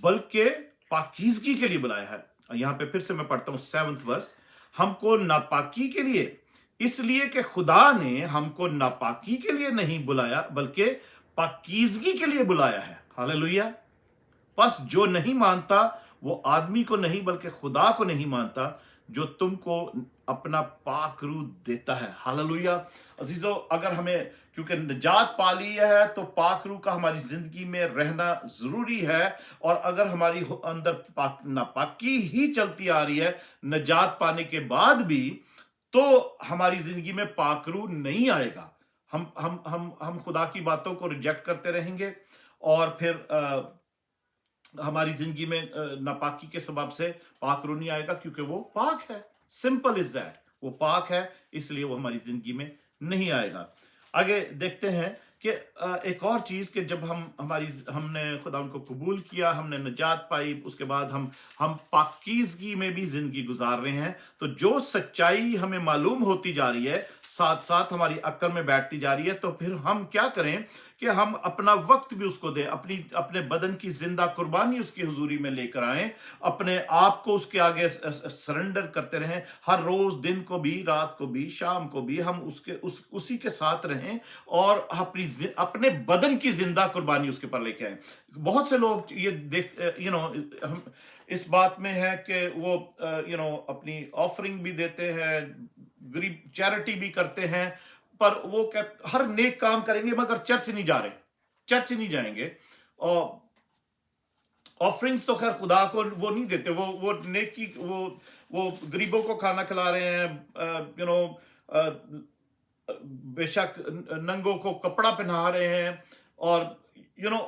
बल्कि पाकीज़गी के लिए बुलाया है। यहाँ पे फिर से मैं पढ़ता हूँ 7th वर्स, हमको नापाकी के लिए, इसलिए कि खुदा ने हमको नापाकी के लिए नहीं बुलाया बल्कि पाकीज़गी के लिए बुलाया है। हालेलुया। बस जो नहीं मानता वो आदमी को नहीं बल्कि खुदा को नहीं मानता, जो तुमको अपना पाक रूह देता है। हालेलुया। अजीजों, अगर हमें क्योंकि निजात पा ली है तो पाक रूह का हमारी जिंदगी में रहना जरूरी है। और अगर हमारी अंदर नापाकी ही चलती आ रही है निजात पाने के बाद भी, तो हमारी जिंदगी में पाक रूह नहीं आएगा। हम खुदा की बातों को रिजेक्ट करते रहेंगे और फिर हमारी जिंदगी में नापाकी के सबब से पाक रूह नहीं आएगा, क्योंकि वो पाक है। सिंपल इज दैट, वो पाक है, इसलिए वो हमारी जिंदगी में नहीं आएगा। आगे देखते हैं कि एक और चीज कि जब हमने खुदा उनको कबूल किया, हमने निजात पाई, उसके बाद हम पाकीज़गी में भी जिंदगी गुजार रहे हैं। तो जो सच्चाई हमें मालूम होती जा रही है, साथ साथ हमारी अक्ल में बैठती जा रही है, तो फिर हम क्या करें कि हम अपना वक्त भी उसको दें, अपने बदन की जिंदा कुर्बानी उसकी हुजूरी में लेकर आएं, अपने आप को उसके आगे सरेंडर करते रहें। हर रोज, दिन को भी, रात को भी, शाम को भी हम उसी के साथ रहें और अपने बदन की जिंदा कुर्बानी उसके पर लेके आए। बहुत से लोग ये देख हम इस बात में है कि वो अपनी ऑफरिंग भी देते हैं, गरीब चैरिटी भी करते हैं, पर वो हर नेक काम करेंगे मगर चर्च नहीं जा रहे, चर्च नहीं जाएंगे। और ऑफरिंग्स तो खैर खुदा को वो नहीं देते, वो नेकी, वो गरीबों को खाना खिला रहे हैं, बेशक नंगों को कपड़ा पहना रहे हैं, और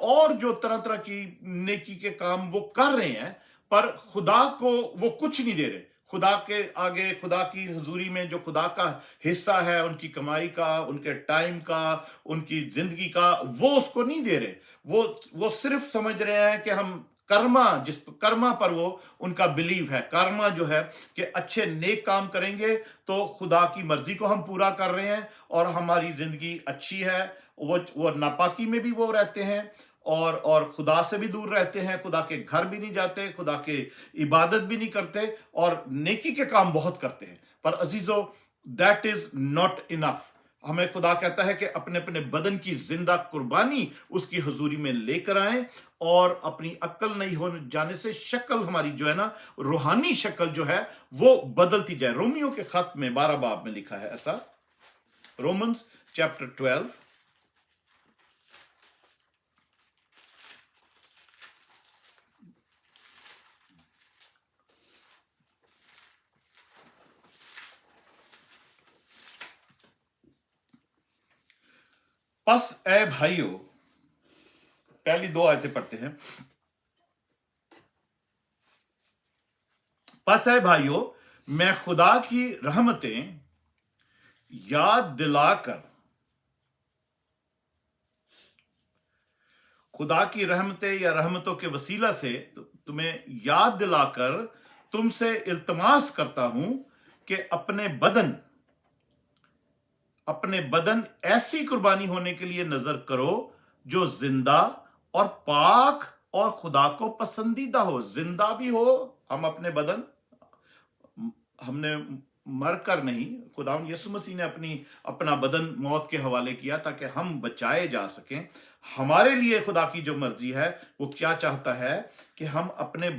और जो तरह तरह की नेकी के काम वो कर रहे हैं, पर खुदा को वो कुछ नहीं दे रहे। खुदा के आगे, खुदा की हुजूरी में जो खुदा का हिस्सा है, उनकी कमाई का, उनके टाइम का, उनकी जिंदगी का, वो उसको नहीं दे रहे। वो सिर्फ समझ रहे हैं कि हम कर्मा पर वो उनका बिलीव है, कर्मा जो है कि अच्छे नेक काम करेंगे तो खुदा की मर्जी को हम पूरा कर रहे हैं और हमारी जिंदगी अच्छी है। वो नापाकी में भी वो रहते हैं और खुदा से भी दूर रहते हैं, खुदा के घर भी नहीं जाते, खुदा के इबादत भी नहीं करते, और नेकी के काम बहुत करते हैं। पर अजीजों, दैट इज नॉट इनफ। हमें खुदा कहता है कि अपने अपने बदन की जिंदा कुर्बानी उसकी हुजूरी में लेकर आएं, और अपनी अक्ल नहीं हो जाने से शक्ल हमारी जो है ना, रूहानी शक्ल जो है वो बदलती जाए। रोमियो के खत में 12 बाब में लिखा है ऐसा, रोमन्स चैप्टर 12 पस ए भाइयों, पहली 2 आयतें पढ़ते हैं। पस ए भाइयों, मैं खुदा की रहमतें याद दिलाकर, खुदा की रहमतें या रहमतों के वसीला से तुम्हें याद दिलाकर तुमसे इल्तमास करता हूं कि अपने बदन ऐसी कुर्बानी होने के लिए नजर करो जो जिंदा और पाक और खुदा को पसंदीदा हो। जिंदा भी हो, हम अपने बदन, हमने मर कर नहीं, खुदावंद यीशु मसीह ने अपना बदन मौत के हवाले किया ताकि हम बचाए जा सकें। हमारे लिए खुदा की जो मर्जी है वो क्या चाहता है कि हम अपने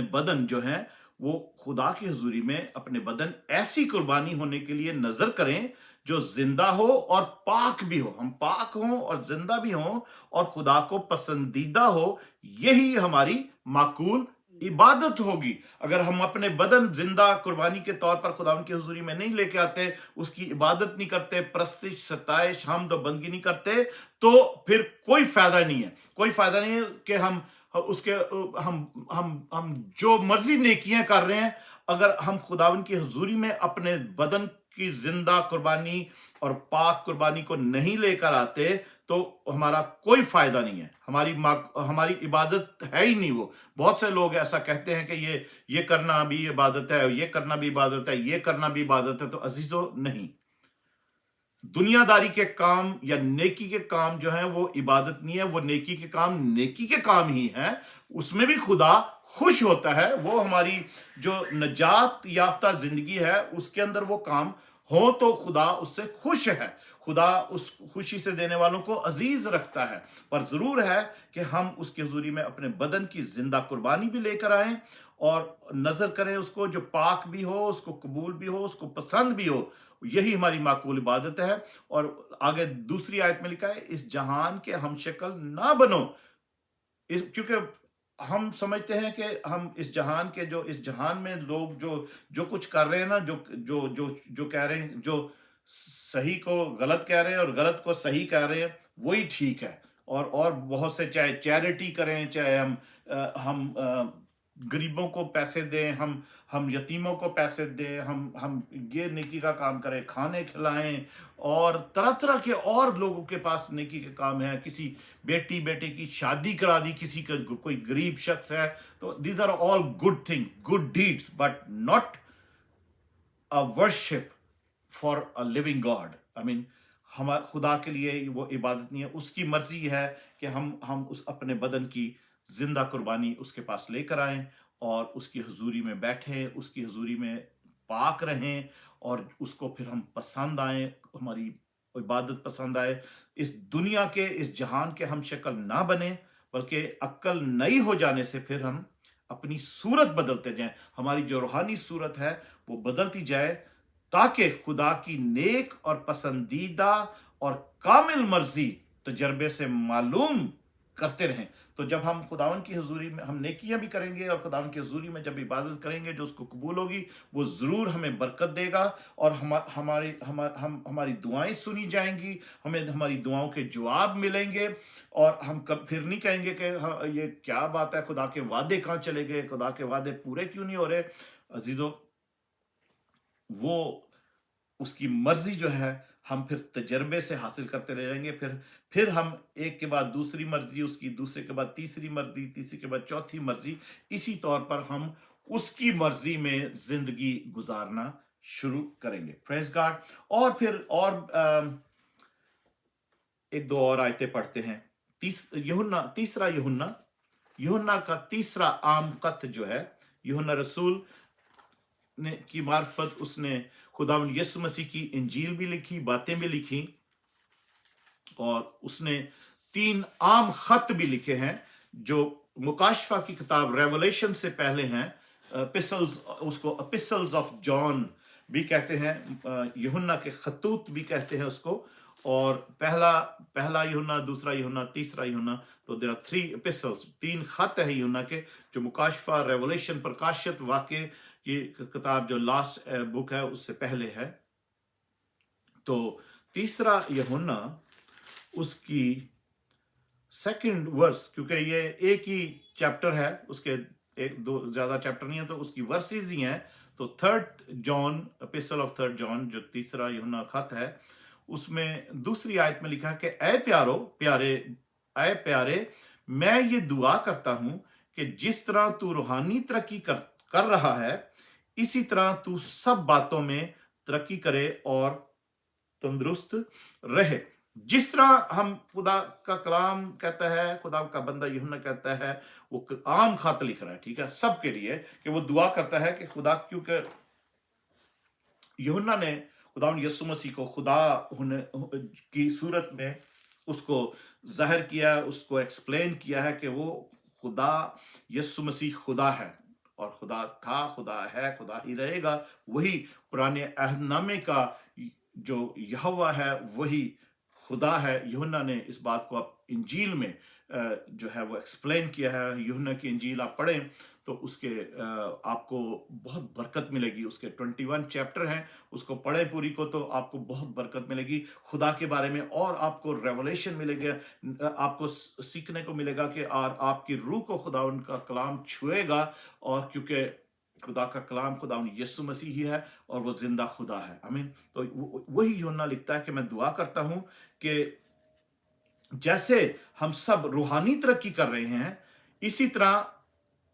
बदन जो है वो खुदा की हुजूरी में अपने बदन ऐसी कुर्बानी होने के लिए नजर करें जो जिंदा हो और पाक भी हो। हम पाक हों और जिंदा भी हों और खुदा को पसंदीदा हो, यही हमारी माकूल इबादत होगी। अगर हम अपने बदन जिंदा कुर्बानी के तौर पर खुदा की हुजूरी में नहीं लेके आते, उसकी इबादत नहीं करते, प्रस्तिश, सताइश, हमद व बंदगी नहीं करते, तो फिर कोई फायदा नहीं है। कोई फायदा नहीं है कि हम जो मर्जी नेकियां कर रहे हैं, अगर हम खुदावन की हुजूरी में अपने बदन की जिंदा कुर्बानी और पाक कुर्बानी को नहीं लेकर आते, तो तो हमारा कोई फायदा नहीं है, हमारी इबादत है ही नहीं वो। बहुत से लोग ऐसा कहते हैं कि ये करना भी इबादत है, ये करना भी इबादत है, ये करना भी इबादत है। तो अजीजों, नहीं, दुनियादारी के काम या नेकी के काम जो है वो इबादत नहीं है, वो नेकी के काम ही है। उसमें भी खुदा खुश होता है। वो हमारी जो नजात याफ्ता जिंदगी है उसके अंदर वो काम हो तो खुदा उससे खुश है। खुदा उस खुशी से देने वालों को अजीज रखता है। पर जरूर है कि हम उसकी हुजूरी में अपने बदन की जिंदा कुर्बानी भी लेकर आए और नजर करें उसको, जो पाक भी हो, उसको कबूल भी हो, उसको पसंद भी हो। यही हमारी माकूल इबादत है। और आगे दूसरी आयत में लिखा है, इस जहान के हम शक्ल ना बनो। क्योंकि हम समझते हैं कि हम इस जहान में लोग जो कुछ कर रहे हैं ना, जो कह रहे हैं, जो सही को गलत कह रहे हैं और गलत को सही कह रहे हैं, वही ठीक है। और बहुत से, चाहे चैरिटी करें, चाहे हम गरीबों को पैसे दें, हम यतीमों को पैसे दें, हम ये नेकी का काम करें, खाने खिलाएं, और तरह तरह के और लोगों के पास नेकी के काम है। किसी बेटे की शादी करा दी, किसी का कोई गरीब शख्स है, तो these are all good thing, good deeds, but not a worship for a living God. I mean, हम खुदा के लिए वो इबादत नहीं है। उसकी मर्जी है कि हम उस अपने बदन की जिंदा कुर्बानी उसके पास लेकर आएं और उसकी हुजूरी में बैठें, उसकी हुजूरी में पाक रहें, और उसको फिर हम पसंद आए, हमारी इबादत पसंद आए। इस दुनिया के, इस जहान के हम शक्ल ना बने, बल्कि अक्ल नई हो जाने से फिर हम अपनी सूरत बदलते जाएं। हमारी जो रूहानी सूरत है वो बदलती जाए, ताकि खुदा की नेक और पसंदीदा और कामिल मर्जी तजर्बे से मालूम करते रहें। तो जब हम खुदावन की हुजूरी में हम नेकियां भी करेंगे और खुदावन की हुजूरी में जब इबादत करेंगे जो उसको कबूल होगी, वो ज़रूर हमें बरकत देगा, और हमारी दुआएं सुनी जाएंगी, हमें हमारी दुआओं के जवाब मिलेंगे। और हम कब फिर नहीं कहेंगे कि हाँ, ये क्या बात है, खुदा के वादे कहाँ चले गए, खुदा के वादे पूरे क्यों नहीं हो रहे। अजीजों, वो उसकी मर्जी जो है हम फिर तजर्बे से हासिल करते रहेंगे। फिर हम एक के बाद दूसरी मर्जी उसकी, दूसरे के बाद तीसरी मर्जी, तीसरी के बाद चौथी मर्जी, इसी तौर पर हम उसकी मर्जी में जिंदगी गुजारना शुरू करेंगे। Praise God. और फिर एक दो और आयतें पढ़ते हैं। तीसरा यूहन्ना का तीसरा आम कत जो है, यूहन्ना रसूल ने की मार्फत उसने खुदावंद यीशु मसीह की इंजील भी लिखी, बातें भी लिखी, और उसने 3 आम खत भी लिखे हैं जो मुकाशफा की किताब रेवलेशन से पहले हैं। एपिसल्स, उसको एपिसल्स ऑफ जॉन भी कहते हैं, यूहन्ना के खतूत भी कहते हैं उसको। और पहला यूहन्ना, दूसरा यूहन्ना, तीसरा यूहन्ना, तो देयर आर 3 एपिसल्स, 3 खत है यूहन्ना के, जो मुकाशफा, रेवलेशन, प्रकाशित वाक्य की किताब जो लास्ट बुक है उससे पहले है। तो तीसरा यूहन्ना, उसकी सेकंड वर्स, क्योंकि ये एक ही चैप्टर है, उसके एक दो ज्यादा चैप्टर नहीं है, तो उसकी वर्सेस ही हैं। तो 3 जॉन, एपिस्टल ऑफ 3 जॉन, जो तीसरा यूहन्ना खत है, उसमें दूसरी आयत में लिखा है कि ऐ प्यारे, मैं ये दुआ करता हूं कि जिस तरह तू रूहानी तरक्की कर रहा है, इसी तरह तू सब बातों में तरक्की करे और तंदुरुस्त रहे। जिस तरह हम, खुदा का कलाम कहता है, खुदा का बंदा यूहन्ना कहता है, वो आम खत लिख रहा है, ठीक है, सबके लिए, कि वो दुआ करता है कि खुदा, क्योंकि यूहन्ना ने खुदा यीशु मसीह को खुदा होने की सूरत में उसको जाहिर किया, उसको एक्सप्लेन किया है कि वो खुदा, यीशु मसीह खुदा है, और खुदा था, खुदा है, खुदा ही रहेगा। वही पुराने अहदनामे का जो यहोवा है वही खुदा है। यूहन्ना ने इस बात को आप इंजील में जो है वो एक्सप्लेन किया है। यूहन्ना की इंजील आप पढ़ें तो उसके आपको बहुत बरकत मिलेगी। उसके 21 चैप्टर हैं, उसको पढ़ें पूरी को, तो आपको बहुत बरकत मिलेगी खुदा के बारे में, और आपको रेवलेशन मिलेगा, आपको सीखने को मिलेगा कि और आपकी रूह को खुदा उनका कलाम छुएगा। और क्योंकि खुदा का कलाम खुदा यीशु मसीह ही है और वो जिंदा खुदा है। आमीन। तो वही यूहन्ना लिखता है कि मैं दुआ करता हूं कि जैसे हम सब रूहानी तरक्की कर रहे हैं, इसी तरह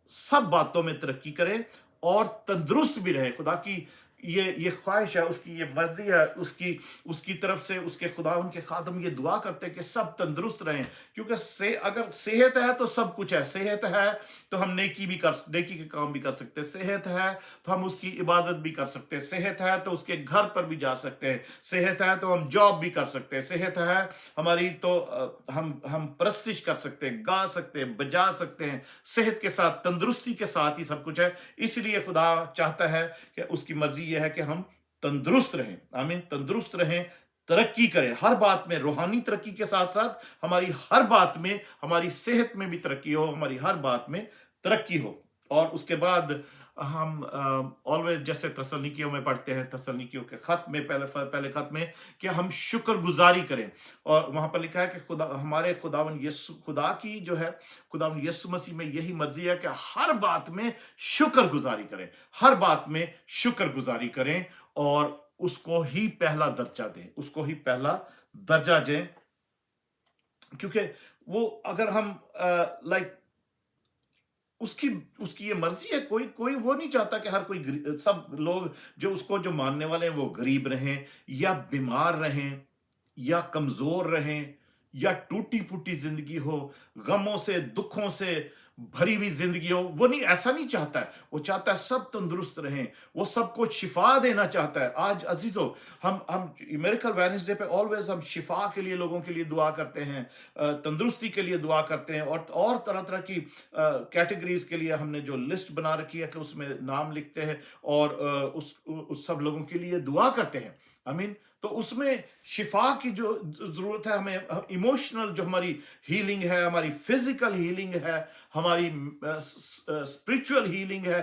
सब बातों में तरक्की करें और तंदुरुस्त भी रहे। खुदा की ये ख्वाहिश है, उसकी ये मर्जी है, उसकी उसकी तरफ से उसके खुदा उनके खादम ये दुआ करते हैं कि सब तंदुरुस्त रहें, क्योंकि अगर सेहत है तो सब कुछ है। सेहत है तो हम नेकी के काम भी कर सकते हैं। सेहत है तो हम उसकी इबादत भी कर सकते हैं। सेहत है तो उसके घर पर भी जा सकते हैं। सेहत है तो हम जॉब भी कर सकते हैं। सेहत है हमारी तो हम प्रस्तिश कर सकते हैं, गा सकते हैं, बजा सकते हैं। सेहत के साथ, तंदुरुस्ती के साथ ही सब कुछ है। इसलिए खुदा चाहता है कि उसकी मर्जी यह है कि हम तंदुरुस्त रहें। आमीन, तंदुरुस्त रहें, तरक्की करें हर बात में। रूहानी तरक्की के साथ साथ हमारी हर बात में, हमारी सेहत में भी तरक्की हो, हमारी हर बात में तरक्की हो। और उसके बाद हम ऑलवेज जैसे तसल्लिकियों में पढ़ते हैं, तसल्लिकियों के खत में, पहले खत में, कि हम शुक्रगुजारी करें। और वहां पर लिखा है कि हमारे खुदा की जो है, खुदावन यीशु मसीह में यही मर्जी है कि हर बात में शुक्रगुजारी करें। हर बात में शुक्रगुजारी करें और उसको ही पहला दर्जा दें, उसको ही पहला दर्जा दें। क्योंकि वो अगर हम लाइक उसकी उसकी ये मर्जी है। कोई कोई वो नहीं चाहता कि हर कोई सब लोग जो उसको जो मानने वाले हैं वो गरीब रहें या बीमार रहें या कमजोर रहें या टूटी फूटी जिंदगी हो, गमों से दुखों से भरी हुई जिंदगी हो। वो नहीं, ऐसा नहीं चाहता है। वो चाहता है सब तंदुरुस्त रहें, वो सबको शिफा देना चाहता है। आज अजीजों, हम मिरेकल वेडनेसडे पे ऑलवेज हम शिफा के लिए, लोगों के लिए दुआ करते हैं, तंदुरुस्ती के लिए दुआ करते हैं, और तरह तरह की कैटेगरीज के लिए हमने जो लिस्ट बना रखी है कि उसमें नाम लिखते हैं और उस सब लोगों के लिए दुआ करते हैं। आमीन। तो उसमें शिफा की जो जरूरत है, हमें इमोशनल जो हमारी हीलिंग है, हमारी फिजिकल हीलिंग है, हमारी स्पिरिचुअल हीलिंग है,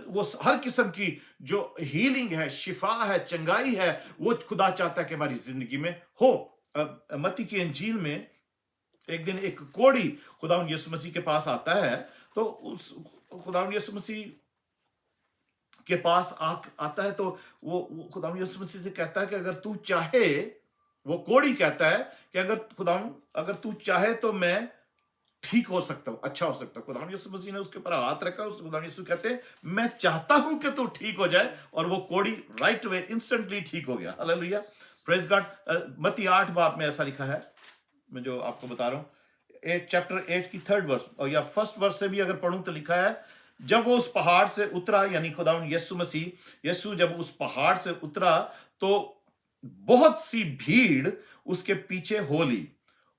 वो हर किस्म की जो हीलिंग है, शिफा है, चंगाई है, वो खुदा चाहता है कि हमारी जिंदगी में हो। मत्ती की इंजील में एक दिन एक कोढ़ी खुदावंद यीशु मसीह के पास आता है। तो उस खुदावंद यीशु मसीह के पास आता है, तो वो खुदावंद यीशु मसीह से कहता है कि अगर तू चाहे, वो कोढ़ी कहता है कि अगर तू चाहे तो मैं ठीक हो सकता हूं, अच्छा हो सकता हूं। खुदावंद यीशु मसीह ने उसके ऊपर हाथ रखा। उस खुदावंद यीशु कहते हैं, मैं चाहता हूं कि तू ठीक हो जाए, और वो कोढ़ी राइट वे इंस्टेंटली ठीक हो गया। Hallelujah, praise God. मत्ती 8 बाब में ऐसा लिखा है, मैं जो आपको बता रहा हूं, चैप्टर 8 की 3rd वर्स, और या 1st वर्स से भी अगर पढ़ूं तो लिखा है, जब वो उस पहाड़ से उतरा, यानी खुदावंद यीशु मसीह, यीशु जब उस पहाड़ से उतरा तो बहुत सी भीड़ उसके पीछे हो ली।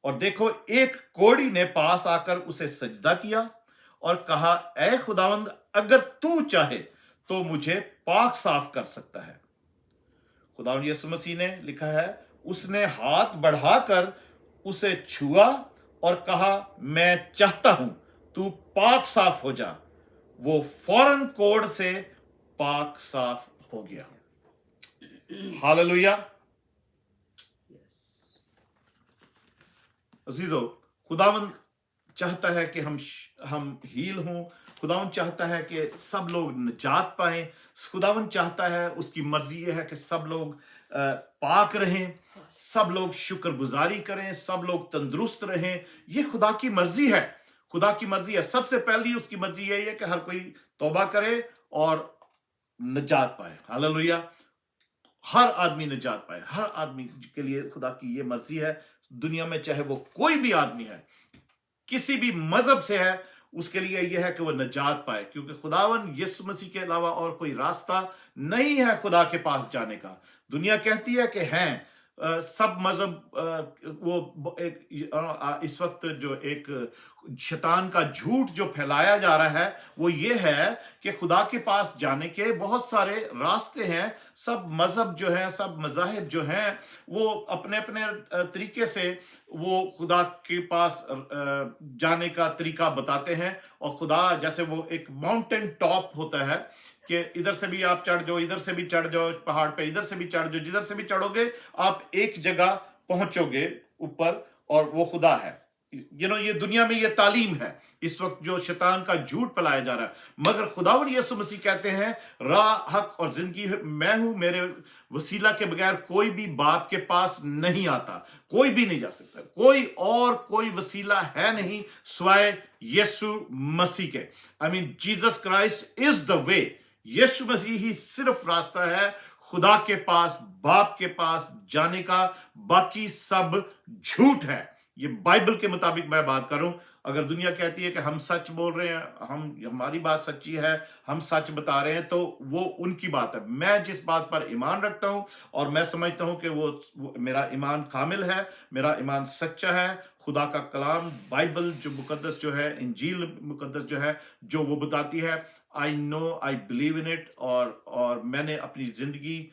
और देखो, एक कोढ़ी ने पास आकर उसे सजदा किया और कहा, ऐ खुदावंद, अगर तू चाहे तो मुझे पाक साफ कर सकता है। खुदावंद यीशु मसीह ने लिखा है, उसने हाथ बढ़ाकर उसे छुआ और कहा, मैं चाहता हूं, तू पाक साफ हो जा। वो फौरन कोढ़ से पाक साफ हो गया। हालेलुया। अजीजों, खुदावंद चाहता है कि हम हील हों। खुदावंद चाहता है कि सब लोग निजात पाएं। खुदावंद चाहता है, उसकी मर्जी यह है कि सब लोग पाक रहें, सब लोग शुक्रगुजारी करें, सब लोग तंदुरुस्त रहें। ये खुदा की मर्जी है। खुदा की मर्जी है। सबसे पहली उसकी मर्जी यही है कि हर कोई तौबा करे और निजात पाए। हालेलुया। हर आदमी निजात पाए। हर आदमी के लिए खुदा की ये मर्जी है। दुनिया में चाहे वो कोई भी आदमी है, किसी भी मजहब से है, उसके लिए यह है कि वो निजात पाए, क्योंकि खुदावन यीशु मसीह के अलावा और कोई रास्ता नहीं है खुदा के पास जाने का। दुनिया कहती है कि हैं सब मजहब, वो एक इस वक्त जो एक शैतान का झूठ जो फैलाया जा रहा है, वो ये है कि खुदा के पास जाने के बहुत सारे रास्ते हैं। सब मजहब जो है, सब मजाहिब जो हैं, वो अपने अपने तरीके से वो खुदा के पास जाने का तरीका बताते हैं। और खुदा जैसे वो एक माउंटेन टॉप होता है कि इधर से भी आप चढ़ जाओ, इधर से भी चढ़ जाओ पहाड़ पे, इधर से भी चढ़ जाओ, जिधर से भी चढ़ोगे आप एक जगह पहुंचोगे ऊपर, और वो खुदा है। ये दुनिया में ये तालीम है इस वक्त जो शैतान का झूठ फैलाया जा रहा है, मगर खुदावन यीशु मसीह कहते हैं राह हक और जिंदगी मैं हूं, मेरे वसीला के बगैर कोई भी बाप के पास नहीं आता, कोई भी नहीं जा सकता, कोई वसीला है नहीं सिवाय यीशु मसीह के। I mean Jesus Christ is the way, Yeshu Masih ही सिर्फ रास्ता है खुदा के पास, बाप के पास जाने का, बाकी सब झूठ है। ये बाइबल के मुताबिक मैं बात करूं। अगर दुनिया कहती है कि हम सच बोल रहे हैं, हमारी बात सच्ची है, हम सच बता रहे हैं, तो वो उनकी बात है। मैं जिस बात पर ईमान रखता हूं और मैं समझता हूं कि वो मेरा ईमान कामिल है, मेरा ईमान सच्चा है, खुदा का कलाम बाइबल जो मुकद्दस जो है, इंजील मुकद्दस जो है, जो वो बताती है, I know, I believe in it, और मैंने अपनी जिंदगी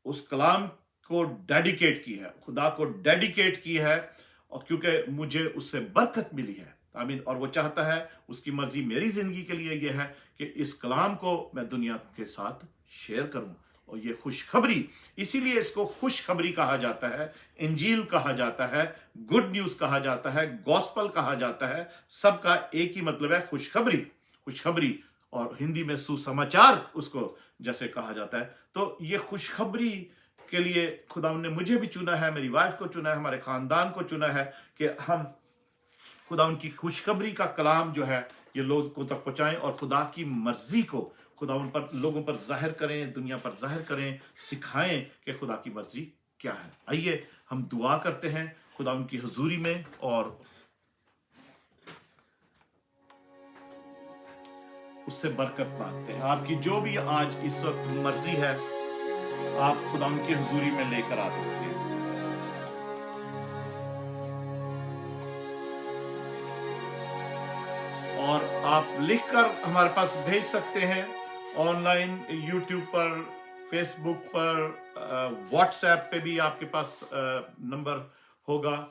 उस कलाम को डेडिकेट की है, खुदा को डेडिकेट की है, और क्योंकि मुझे उससे बरकत मिली है। आमीन। और वो चाहता है, उसकी मर्जी मेरी जिंदगी के लिए यह है कि इस कलाम को मैं दुनिया के साथ शेयर करूं, और ये खुशखबरी, इसीलिए इसको खुशखबरी कहा जाता है, इंजील कहा जाता है, गुड न्यूज कहा जाता है, गॉस्पल कहा जाता है। सबका एक ही मतलब है, खुशखबरी, खुशखबरी, और हिंदी में सुसमाचार उसको जैसे कहा जाता है। तो ये खुशखबरी के लिए खुदा ने मुझे भी चुना है, मेरी वाइफ को चुना है, हमारे खानदान को चुना है कि हम खुदा उनकी खुशखबरी का कलाम जो है ये लोगों तक पहुंचाएं, और खुदा की मर्जी को खुदा उन पर, लोगों पर जाहिर करें, दुनिया पर जाहिर करें, सिखाएं कि खुदा की मर्जी क्या है। आइए हम दुआ करते हैं खुदा उनकी हुजूरी में, और उससे बरकत मांगते हैं। आपकी जो भी आज इस वक्त मर्जी है, आप खुदा उनकी हुजूरी में लेकर आ सकते हैं। और आप लिखकर हमारे पास भेज सकते हैं ऑनलाइन, यूट्यूब पर, फेसबुक पर, व्हाट्सएप पे भी आपके पास नंबर होगा।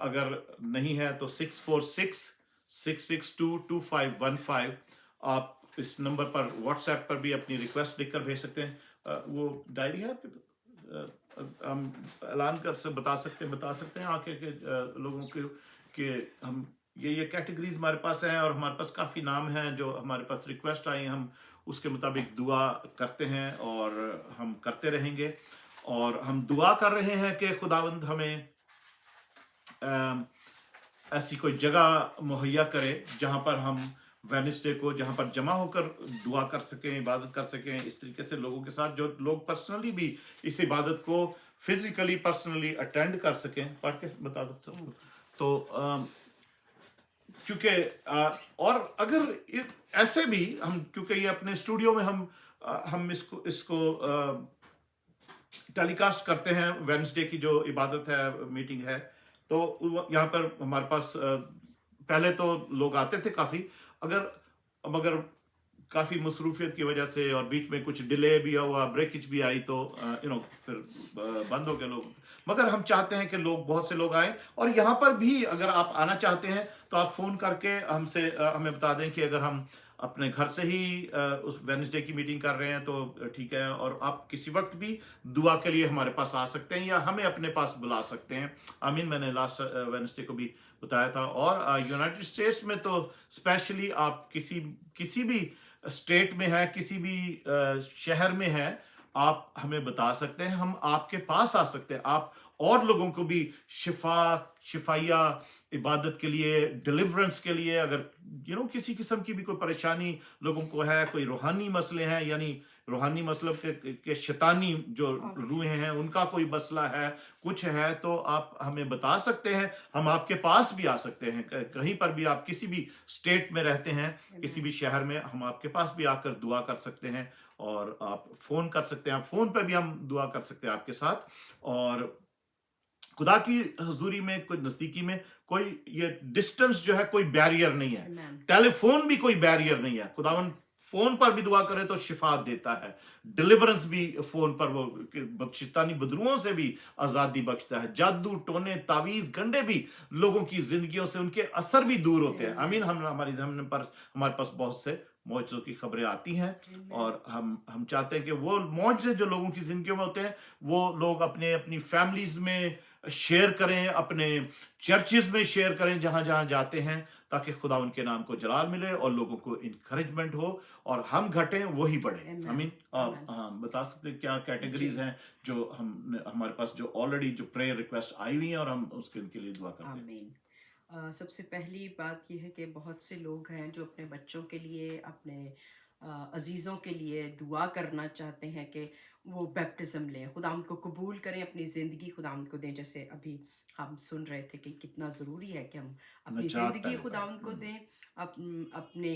अगर नहीं है तो 646-662-2515 आप इस नंबर पर व्हाट्सएप पर भी अपनी रिक्वेस्ट लिखकर भेज सकते हैं। वो डायरी है आपके पास, हम ऐलान बता सकते हैं आके के लोगों के कि हम ये कैटेगरीज हमारे पास हैं, और हमारे पास काफ़ी नाम हैं जो हमारे पास रिक्वेस्ट आई, हम उसके मुताबिक दुआ करते हैं और हम करते रहेंगे। और हम दुआ कर रहे हैं कि खुदावंद हमें ऐसी कोई जगह मुहैया करे जहां पर हम वेडनेसडे को, जहां पर जमा होकर दुआ कर सकें, इबादत कर सकें, इस तरीके से लोगों के साथ, जो लोग पर्सनली भी इस इबादत को फिजिकली पर्सनली अटेंड कर सकें। पढ़ के बता दो सबको। तो क्योंकि और अगर ऐसे भी हम, क्योंकि ये अपने स्टूडियो में हम इसको टेलीकास्ट करते हैं, वेडनेसडे की जो इबादत है, मीटिंग है, तो यहाँ पर हमारे पास पहले तो लोग आते थे काफ़ी, मगर काफ़ी मसरूफियत की वजह से और बीच में कुछ डिले भी हुआ, ब्रेकेज भी आई, तो फिर बंद हो गए लोग। मगर हम चाहते हैं कि बहुत से लोग आएं, और यहाँ पर भी अगर आप आना चाहते हैं तो आप फ़ोन करके हमें बता दें कि अगर हम अपने घर से ही उस वेडनेसडे की मीटिंग कर रहे हैं तो ठीक है, और आप किसी वक्त भी दुआ के लिए हमारे पास आ सकते हैं या हमें अपने पास बुला सकते हैं। आमीन। मैंने लास्ट वेडनेसडे को भी बताया था। और यूनाइटेड स्टेट्स में तो स्पेशली आप किसी भी स्टेट में है, किसी भी शहर में है, आप हमें बता सकते हैं, हम आपके पास आ सकते हैं। आप और लोगों को भी शिफाया इबादत के लिए, डिलीवरेंस के लिए, अगर किसी किस्म की भी कोई परेशानी लोगों को है, कोई रूहानी मसले हैं, यानी रूहानी मतलब के शैतानी जो रूहें हैं उनका कोई मसला है, कुछ है, तो आप हमें बता सकते हैं, हम आपके पास भी आ सकते हैं। कहीं पर भी आप किसी भी स्टेट में रहते हैं, किसी भी शहर में, हम आपके पास भी आकर दुआ कर सकते हैं, और आप फोन कर सकते हैं, फोन पर भी हम दुआ कर सकते हैं आपके साथ। और खुदा की हजूरी में, कोई नजदीकी में कोई ये डिस्टेंस जो है कोई बैरियर नहीं है, टेलीफोन भी कोई बैरियर नहीं है। खुदावन फोन पर भी दुआ करे तो शिफा देता है, डिलीवरेंस भी फोन पर, वो शैतानी बदरुओं से भी आजादी बख्शता है, जादू टोने तावीज गंडे भी लोगों की जिंदगियों से, उनके असर भी दूर होते हैं। आमीन। हमारे पास बहुत से मौजज़ों की खबरें आती हैं, और हम चाहते हैं कि वो मौजज़े जो लोगों की ज़िंदगी में होते हैं वो लोग अपनी फैमिलीज़ में शेयर करें, अपने चर्चेज़ में शेयर करें जहाँ जहाँ जाते हैं, ताकि खुदा उनके नाम को जलाल मिले और लोगों को इंकरेजमेंट हो, और हम घटें वही बढ़े। Amen. आमीन। हाँ, बता सकते हैं क्या कैटेगरीज हैं जो हमारे पास जो ऑलरेडी जो प्रेयर रिक्वेस्ट आई हुई हैं और हम उसके उनके लिए दुआ करते हैं। आमीन। सबसे पहली बात यह है कि बहुत से लोग हैं जो अपने बच्चों के लिए, अपने अजीज़ों के लिए दुआ करना चाहते हैं कि वो बैप्टिज़म लें, खुदा उनको कबूल करें, अपनी ज़िंदगी खुदा उनको दें। जैसे अभी हम सुन रहे थे कि कितना ज़रूरी है कि हम अपनी नजात ज़िंदगी पहले खुदा पाए। उनको दें, अपने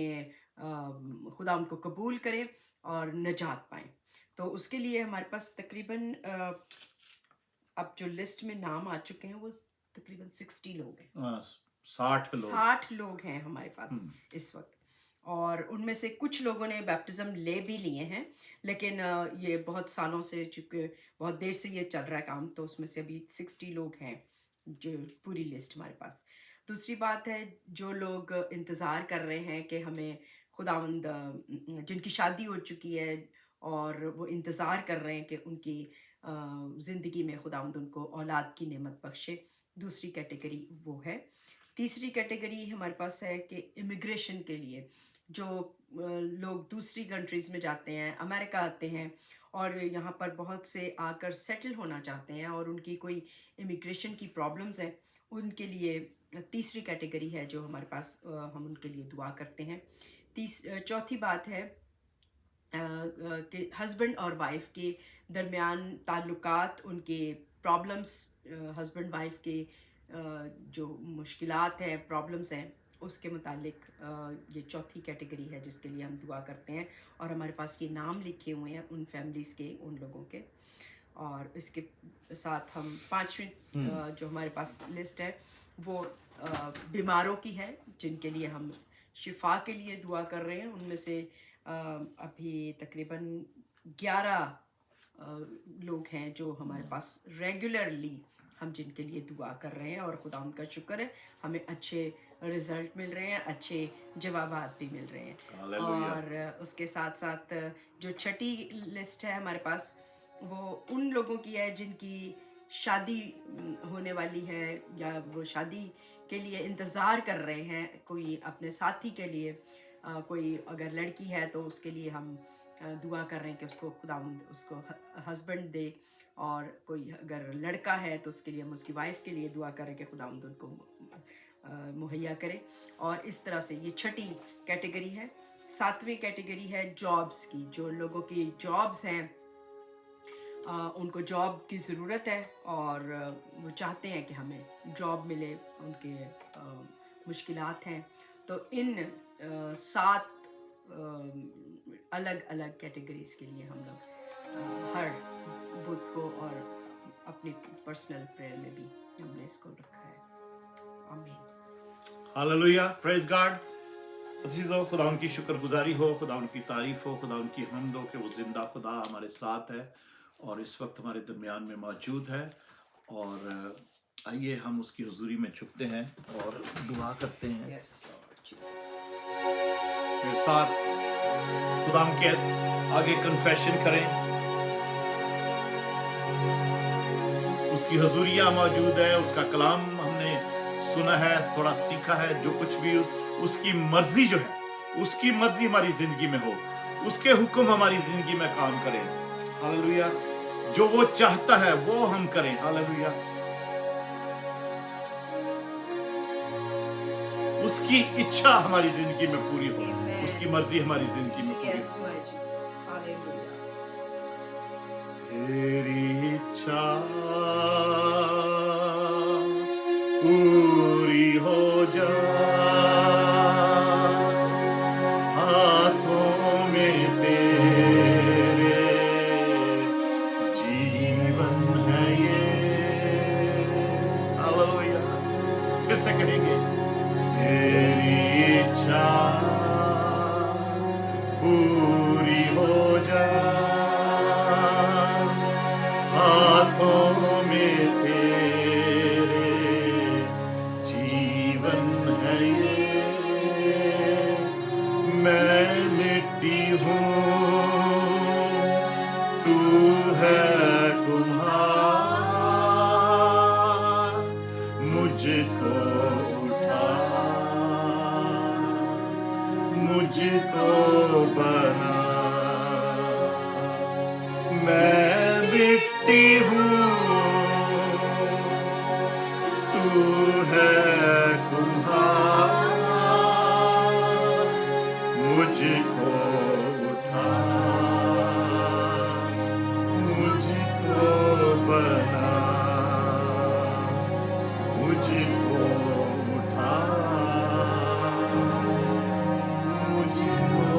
खुदा उनको कबूल करें और नजात पाएँ। तो उसके लिए हमारे पास तकरीबन अब जो लिस्ट में नाम आ चुके हैं वो तकरीबन 60 लोग हैं। 60 लोग। 60 लोग हैं हमारे पास इस वक्त, और उनमें से कुछ लोगों ने बैप्टिज्म ले भी लिए हैं, लेकिन ये बहुत सालों से, चूँकि बहुत देर से ये चल रहा है काम, तो उसमें से अभी 60 लोग हैं जो पूरी लिस्ट हमारे पास। दूसरी बात है, जो लोग इंतज़ार कर रहे हैं कि हमें खुदावंद, जिनकी शादी हो चुकी है और वो इंतज़ार कर रहे हैं कि उनकी ज़िंदगी में खुदावंद उनको औलाद की नेमत बख्शे, दूसरी कैटेगरी वो है। तीसरी कैटेगरी हमारे पास है कि इमिग्रेशन के लिए जो लोग दूसरी कंट्रीज़ में जाते हैं, अमेरिका आते हैं और यहाँ पर बहुत से आकर सेटल होना चाहते हैं और उनकी कोई इमिग्रेशन की प्रॉब्लम्स हैं, उनके लिए तीसरी कैटेगरी है जो हमारे पास, हम उनके लिए दुआ करते हैं। चौथी बात है कि हस्बैंड और वाइफ के दरमियान ताल्लुकात, उनके प्रॉब्लम्स, हस्बैंड वाइफ के जो मुश्किलात हैं, प्रॉब्लम्स हैं, उसके मुतालिक ये चौथी कैटेगरी है जिसके लिए हम दुआ करते हैं, और हमारे पास ये नाम लिखे हुए हैं उन फैमिलीज़ के, उन लोगों के। और इसके साथ हम पांचवें जो हमारे पास लिस्ट है वो बीमारों की है, जिनके लिए हम शिफा के लिए दुआ कर रहे हैं। उनमें से अभी तकरीबन 11 लोग हैं जो हमारे पास रेगुलरली हम जिनके लिए दुआ कर रहे हैं, और खुदा उनका शुक्र है हमें अच्छे रिज़ल्ट मिल रहे हैं, अच्छे जवाबात भी मिल रहे हैं। हालेलुया। और उसके साथ साथ जो छठी लिस्ट है हमारे पास, वो उन लोगों की है जिनकी शादी होने वाली है, या वो शादी के लिए इंतज़ार कर रहे हैं कोई अपने साथी के लिए। कोई अगर लड़की है तो उसके लिए हम दुआ कर रहे हैं कि उसको खुदावंद उसको हस्बैंड दे, और कोई अगर लड़का है तो उसके लिए हम उसकी वाइफ के लिए दुआ करें कि खुदावंद उनको मुहैया करे। और इस तरह से ये छठी कैटेगरी है। सातवीं कैटेगरी है जॉब्स की, जो लोगों की जॉब्स हैं, उनको जॉब की ज़रूरत है और वो चाहते हैं कि हमें जॉब मिले, उनके मुश्किलात हैं। तो इन 7 अलग अलग कैटेगरीज़ के लिए हम लोग हर बुध को और अपनी पर्सनल प्रेयर में भी हमने इसको रखा है। आमीन। Hallelujah, praise God. अजीजों, खुदा उनकी शुक्रगुजारी हो, खुदा उनकी तारीफ हो, खुदा उनकी हम्द हो कि वो जिंदा खुदा हमारे साथ है और इस वक्त हमारे दरमियान में मौजूद है। और आइए हम उसकी हुजूरी में झुकते हैं और दुआ करते हैं। Yes, Lord Jesus. मेरे साथ खुदा के आगे कन्फेशन करें। उसकी हुजूरिया मौजूद है, उसका कलाम हमने सुना है, थोड़ा सीखा है। जो कुछ भी उसकी मर्जी जो है, उसकी मर्जी हमारी जिंदगी में हो, उसके हुक्म हमारी जिंदगी में काम करें। हालेलुया। जो वो चाहता है वो हम करें। हालेलुया। उसकी इच्छा हमारी जिंदगी में पूरी हो, उसकी मर्जी हमारी जिंदगी में पूरी Yes, हो। Lord Jesus. Hallelujah. तेरी इच्छा पूरी हो जा, हाथों में तेरे जीवन है ये। हालेलुया। फिर से कहेंगे, तेरी इच्छा पूरी हो जा, हाथों में तेरे जीवन है ये। तू है कुम्हार, मुझको उठा, मुझको बना, मैं मिट्टी हूँ, तू है कुम्हार, मुझको उठा, मुझको बना, मुझको उठा, मुझको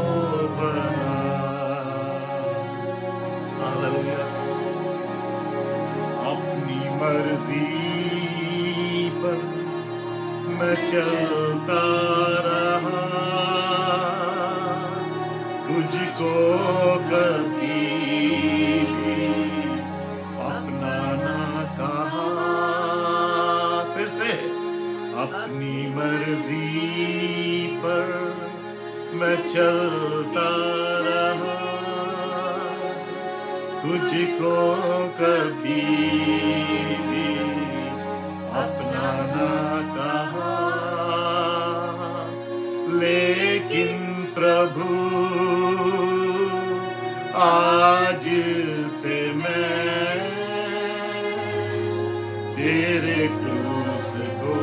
बना। हालेलुया। अपनी मर्जी पर मैं चलता रहा, तुझको कभी भी अपना ना कहा। फिर से, अपनी मर्जी पर मैं चलता रहा, तुझको कभी भी अपना ना कहा। लेकिन प्रभु आज से मैं तेरे क्रूस को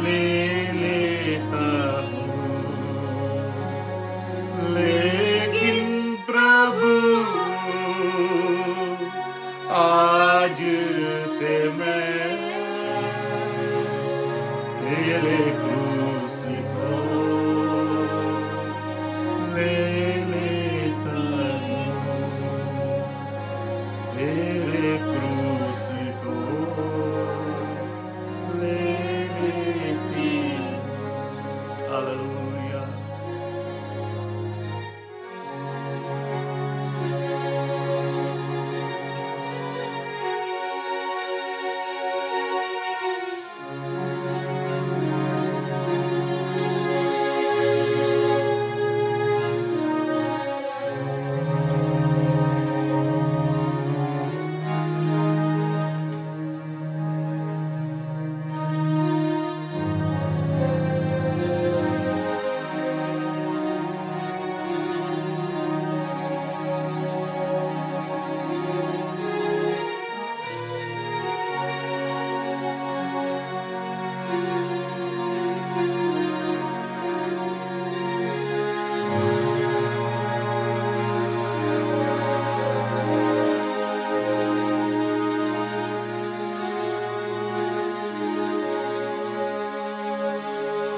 ले लेता हूँ। लेकिन प्रभु आज से मैं तेरे क्रूस को ले लेता हूँ, तेरे क्रूस को ले लेती हूँ। Hallelujah.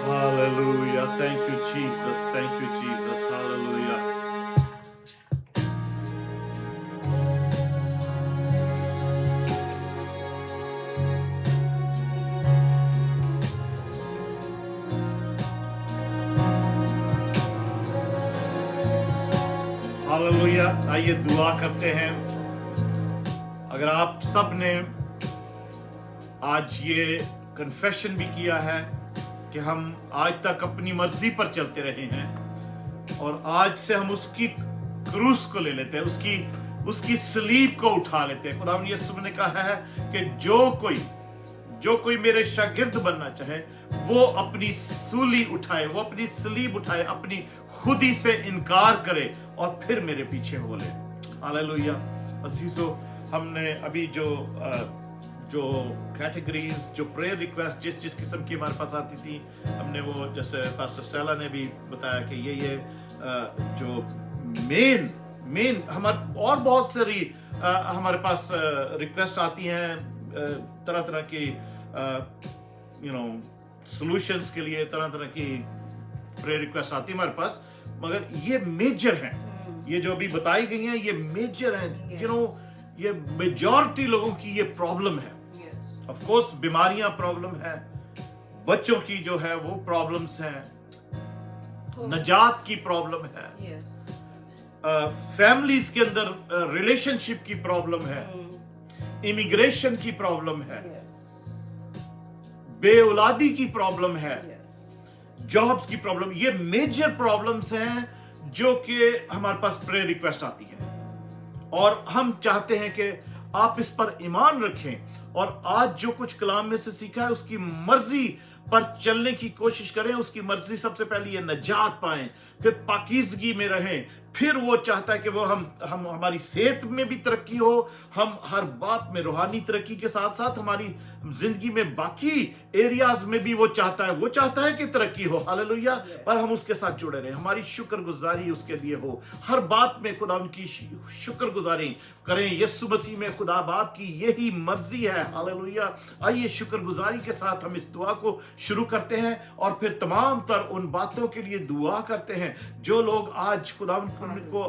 Hallelujah. Thank you, Jesus. Thank you, Jesus. Hallelujah. Hallelujah. आइए दुआ करते हैं। अगर आप सब ने आज ये कन्फेशन भी किया है कि हम आज तक अपनी मर्जी पर चलते रहे हैं और आज से हम उसकी क्रूस को ले लेते हैं, उसकी सलीब को उठा लेते हैं। खुदावंद यीशु ने कहा है कि जो कोई मेरे शागिर्द बनना चाहे वो अपनी सूली उठाए, वो अपनी सलीब उठाए, अपनी खुदी से इनकार करे और फिर मेरे पीछे हो ले। हालेलुया। अजीजों, हमने अभी जो कैटेगरीज, जो प्रेयर रिक्वेस्ट जिस किस्म की हमारे पास आती थी, हमने वो, जैसे पास्टर स्टेला ने भी बताया कि ये जो मेन हमारे और बहुत सारी हमारे पास रिक्वेस्ट आती हैं तरह तरह की सॉल्यूशंस के लिए, तरह तरह की प्रेयर रिक्वेस्ट आती है हमारे पास, मगर ये मेजर हैं, ये जो अभी बताई गई हैं ये मेजर हैं। ये मेजॉरिटी लोगों की ये प्रॉब्लम है। ऑफ कोर्स बीमारियां प्रॉब्लम है, बच्चों की जो है वो प्रॉब्लम्स हैं, नजात की प्रॉब्लम है, फैमिलीज के अंदर रिलेशनशिप की प्रॉब्लम है, इमिग्रेशन की प्रॉब्लम है, बेऔलादी की प्रॉब्लम है, जॉब्स की प्रॉब्लम। ये मेजर प्रॉब्लम्स हैं जो कि हमारे पास प्रेयर रिक्वेस्ट आती है और हम चाहते हैं कि आप इस पर ईमान रखें और आज जो कुछ कलाम में से सीखा है उसकी मर्जी पर चलने की कोशिश करें। उसकी मर्जी सबसे पहले ये नजात पाएं, फिर पाकीज़गी में रहें, फिर वो चाहता है कि वो हम हमारी सेहत में भी तरक्की हो, हम हर बात में रूहानी तरक्की के साथ साथ हमारी जिंदगी में बाकी एरियाज में भी वो चाहता है कि तरक्की हो। हालेलुया। पर हम उसके साथ जुड़े रहें, हमारी शुक्रगुजारी उसके लिए हो, हर बात में खुदा उनकी शुक्रगुजारी करें। यीशु मसीह में खुदा बाप की यही मर्जी है। हालेलुया। आइए शुक्रगुजारी के साथ हम इस दुआ को शुरू करते हैं और फिर तमाम तर उन बातों के लिए दुआ करते हैं जो लोग आज खुदा को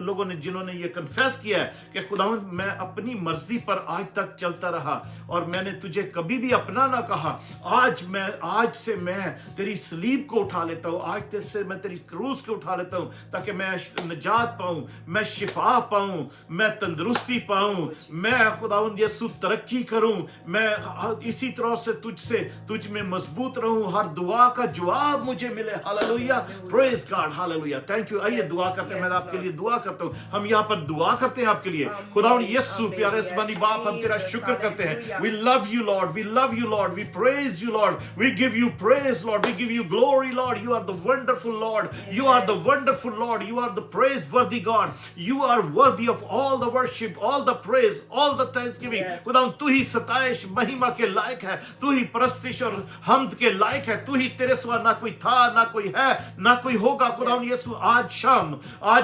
लोगों ने जिन्होंने ये कन्फेस किया है कि खुदावंद मैं अपनी मर्जी पर आज तक चलता रहा और मैंने तुझे कभी भी अपना ना कहा। आज से मैं तेरी सलीब को उठा लेता हूँ, आज से मैं तेरी क्रूस को उठा लेता हूँ ताकि मैं नजात पाऊं, मैं शिफा पाऊं, मैं तंदुरुस्ती पाऊं, मैं खुदावंद यीशु तरक्की करूं, मैं इसी तरह से तुझ में मजबूत रहूं, हर दुआ का जवाब मुझे मिले। Hallelujah. Praise God. Hallelujah. Thank you. आइए दुआ करते हैं। मैं आपके लिए दुआ करता हूँ। हम यहाँ पर दुआ करते हैं आपके लिए। खुदावंद यीशु प्यारे इस्मानी बाप हम तेरा शुक्र करते हैं। We love you Lord, we love you Lord, we praise you Lord, we give you praise Lord, we give you glory Lord. You are the wonderful Lord, you are the wonderful Lord, you are the praiseworthy God, you are worthy of all the worship, all the praise, all the thanksgiving. खुदावंद तू ही सताइश महिमा के लायक है, तू ही परस्तिश और हमद के लायक है, तू ही तेरे सिवा ना कोई था ना कोई है ना कोई होगा। खुदावंद यीशु आज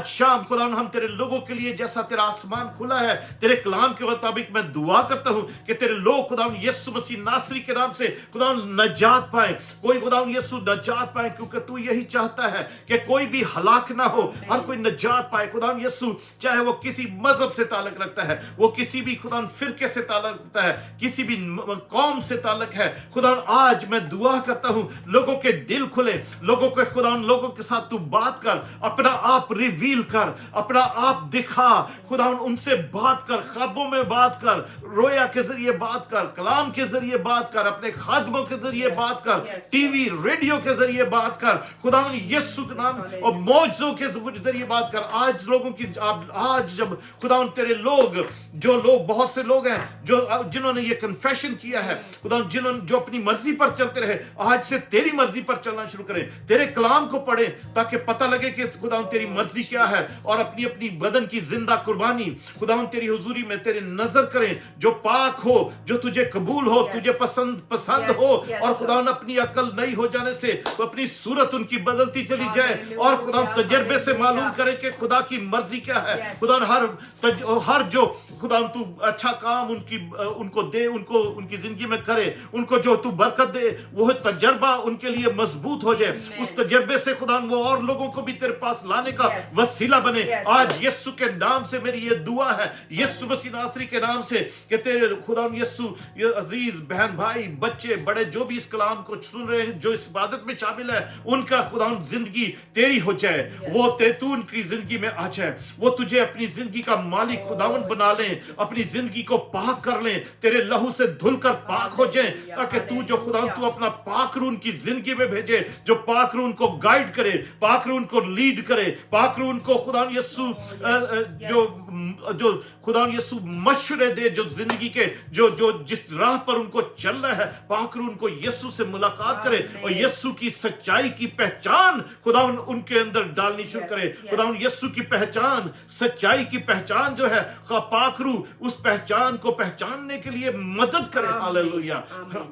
शाम खुदावंद हम तेरे लोगों के लिए जैसा तेरा आसमान खुला है तेरे कलाम के मुताबिक मैं दुआ करता हूं कि तेरे लोग खुदावंद यीशु मसीह नासरी के नाम से खुदावंद नजात पाए, कोई खुदावंद यीशु नजात पाए क्योंकि तू यही चाहता है कि कोई भी हलाक ना हो, हर कोई नजात पाए। खुदावंद यीशु चाहे वो किसी मजहब से ताल्लुक रखता है, वो किसी भी खुदावंद फिरके से ताल्लुक रखता है, किसी भी कौम से ताल्लुक है, खुदावंद आज मैं दुआ करता हूं लोगों के दिल खुले, लोगों के खुदावंद लोगों के साथ तू बात कर, अपना आप रिवील कर, अपना आप दिखा, खुदावंद उनसे बात कर, ख्वाबों में बात कर, रोया के जरिए बात कर, कलाम के जरिए बात कर, अपने खादमों के जरिए बात कर, टीवी रेडियो के जरिए बात कर, खुदावंद यीशु के नाम और मौजों के जरिए बात कर। आज लोगों की आज जब खुदावंद तेरे लोग बहुत से लोग हैं जिन्होंने ये कन्फेशन किया है खुदावंद, जो अपनी मर्जी पर चलते रहे, आज से तेरी मर्जी पर चलना शुरू करें, तेरे कलाम को पढ़े ताकि पता लगे कि खुदावंद तेरी मर्जी क्या है और अपनी अपनी बदन की जिंदा कुर्बानी खुदावंद तेरी हुजूरी में तेरे नजर करें, जो पाक हो, जो तुझे कबूल हो, तुझे पसंद हो और खुदावंद अपनी अकल नहीं हो जाने से तो अपनी सूरत उनकी बदलती चली जाए और खुदावंद तजर्बे से मालूम करें कि खुदा की मर्जी क्या है। खुदावंद हर जो खुदावंद तू अच्छा काम उनको दे, उनकी जिंदगी में करे, उनको जो तू बरकत दे वो तजर्बा उनके लिए मजबूत हो जाए, उस तजर्बे से खुदावंद वो और लोगों को भी तेरे पास लाने का वसीला बने। आज यीशु के नाम से मेरी ये दुआ है, यीशु मसीह नासरी के नाम से कि तेरे खुदावंद यीशु ये अजीज बहन भाई बच्चे बड़े जो भी इस कलाम को सुन रहे हैं, जो इस इबादत में शामिल है, उनका खुदावंद जिंदगी तेरी हो जाए, वो तू उनकी जिंदगी में आ जाए, वो तुझे अपनी जिंदगी का मालिक खुदावंद बना ले, अपनी जिंदगी को पाक कर ले, तेरे लहू से धुलकर पाक हो जाए ताकि तू जो खुदावंद तू अपना पाक रूह उनकी जिंदगी में भेजे, जो पाक रूह उनको गाइड करे, पाक रूह उनको लीड करे, पाक रूह उनको खुदावंद यीशु जो खुदावंद यीशु मशवरे दे, जो जिंदगी के जो जिस राह पर उनको चलना है, पाक रूह उनको यीशु से मुलाकात करे और यीशु की सच्चाई की पहचान खुदावंद उनके अंदर डालनी शुरू करे। खुदावंद यीशु की पहचान, सच्चाई की पहचान जो है, पाक रूह उस पहचान को पहचानने के लिए मदद करे। हालेलुया।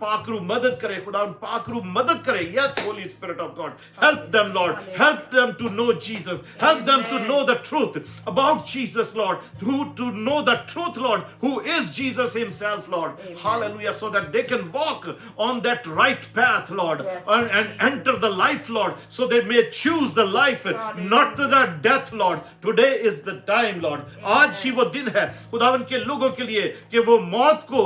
पाक रूह मदद करे, खुदावंद पाक रूह मदद करे। Yes Holy Spirit of God, help them Lord, help them to know Jesus, help them to know the truth about Jesus Lord, to know the truth Lord, who is Jesus himself Lord. Hallelujah. So that they can walk on that right path Lord, and enter the life Lord, so they may choose the life, not the death Lord. Today is the time Lord. आज ही वो दिन है खुदावंद के लोगों के लिए कि वो मौत को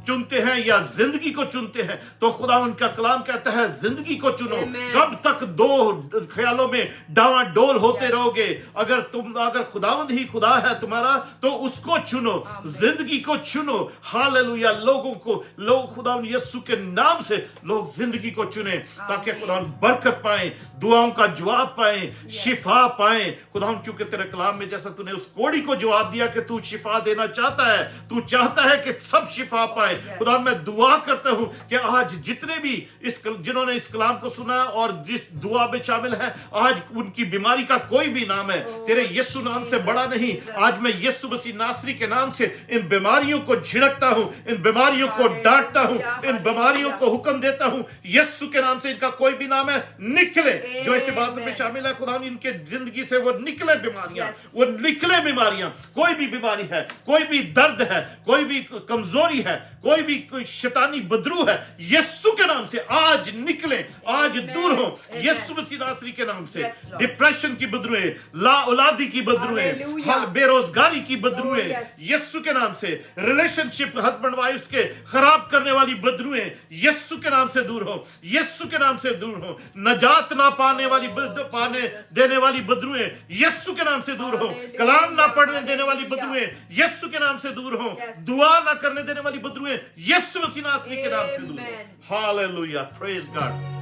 चुनते हैं या जिंदगी को चुनते हैं, तो खुदा उनका कलाम कहता है जिंदगी को चुनो। कब तक दो ख्यालों में डावाडोल होते रहोगे? अगर खुदावंद ही खुदा है तुम्हारा तो उसको चुनो, जिंदगी को चुनो। हालेलुया। लोग खुदावंद यीशु के नाम से लोग जिंदगी को चुने ताकि खुदावंद बरकत पाए, दुआओं का जवाब पाए, शिफा पाए। खुदावंद क्योंकि तेरे कलाम में जैसा तूने उस कोड़ी को जवाब दिया कि तू शिफा देना चाहता है, तू चाहता है कि सब शिफा पाए। खुदा मैं दुआ करता हूं कि आज जितने भी जिन्होंने इस कलाम को सुना और जिस दुआ में शामिल है, आज उनकी बीमारी का कोई भी नाम है तेरे यीशु नाम से बड़ा नहीं। आज मैं यीशु मसीह नासरी के नाम से इन बीमारियों को झिड़कता हूं, इन बीमारियों को डांटता हूं, इन बीमारियों को हुक्म देता हूं, यीशु के नाम से इनका कोई भी नाम है निकले। जो इस बात में शामिल है खुदा इनके जिंदगी से वो निकले बीमारियां, वो निकले बीमारियां। कोई भी बीमारी है, कोई भी दर्द है, कोई भी कमजोरी है, कोई शैतानी बदरू है, यीशु के नाम से आज निकले, आज दूर हो यीशु मसीह नासरी के नाम से। डिप्रेशन की बदरुएं, ला औलादी की बदरुएं, बेरोजगारी की बदरुएं यीशु के नाम से, रिलेशनशिप हस्बैंड वाइफ के खराब करने वाली बदरुएं यीशु के नाम से दूर हो, यीशु के नाम से दूर हो। नजात ना पाने देने वाली बदरुएं यीशु के नाम से दूर हो। कलाम ना पढ़ने देने वाली बदरुएं यीशु के नाम से दूर हो। दुआ ना करने देने वाली बदरुएं यीशु मसीह नासरी के नाम से दूर हो। Hallelujah, praise God.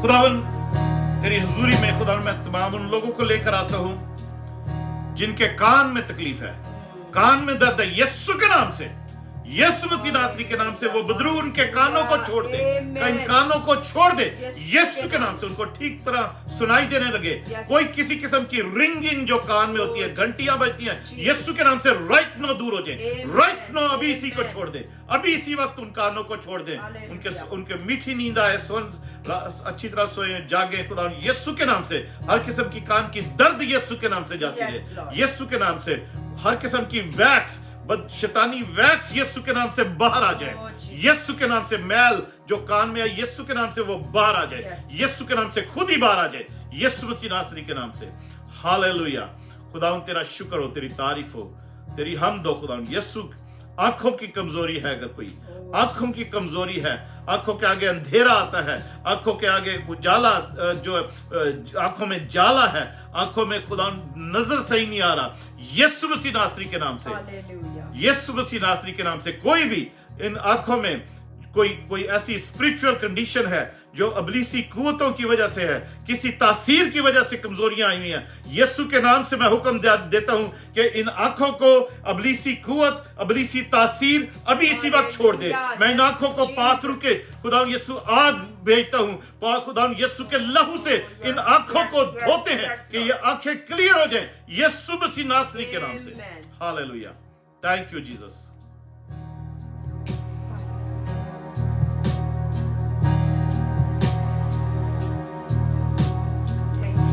खुदावन तेरी हुजूरी में खुदावन मैं तमाम उन लोगों को लेकर आता हूं जिनके कान में तकलीफ है, कान में दर्द है, यीशु के नाम से, यीशु मसीह नासरी के नाम से वो बदरू उनके कानों को छोड़ दे, इन कानों को छोड़ दे यीशु के नाम से, उनको ठीक तरह सुनाई देने लगे। कोई किसी किस्म की रिंगिंग जो कान में होती है, घंटियां बजती हैं, यीशु के नाम से राइट नो दूर हो जाए, राइट नो अभी इसी को छोड़ दे, अभी इसी वक्त उन कानों को छोड़ दे। उनके मीठी नींद आए, अच्छी तरह सोए, जागे खुदा यीशु के नाम से। हर किस्म की कान की दर्द यीशु के नाम से जाती है, यीशु के नाम से। हर किस्म की वैक्स, शैतानी वैक्स यीशु के नाम से बाहर आ जाए, यीशु के नाम से मैल जो कान में है यीशु के नाम से वो बाहर आ जाए, यीशु के नाम से खुद ही बाहर आ जाए, यीशु मसीह नासरी के नाम से। हालेलुया। खुदावन तेरा शुक्र हो, तेरी तारीफ हो, तेरी हमद हो। खुदावन यीशु आंखों की कमजोरी है, अगर कोई आंखों की कमजोरी है, आंखों के आगे अंधेरा आता है, आंखों के आगे उजाला, जो आंखों में जाला है, आंखों में खुदा नजर सही नहीं आ रहा, यीशु मसीह नासरी के नाम से, यीशु मसीह नासरी के नाम से कोई भी इन आंखों में कोई ऐसी स्पिरिचुअल कंडीशन है जो अबलीसी कुव्वतों की वजह से है, किसी तासीर की वजह से कमजोरियां आई हुई हैं, यीशु के नाम से मैं हुक्म देता हूं कि इन आंखों को अबलीसी कुव्वत, अबलीसी तासीर अभी इसी वक्त छोड़ दे। मैं इन आंखों को पाक रूके खुदा यीशु आग भेजता हूं, खुदा यीशु के लहू से इन आंखों को धोते हैं कि ये आंखें क्लियर हो जाएं यीशु मसीह नासरी के नाम से। Hallelujah. Thank you Jesus.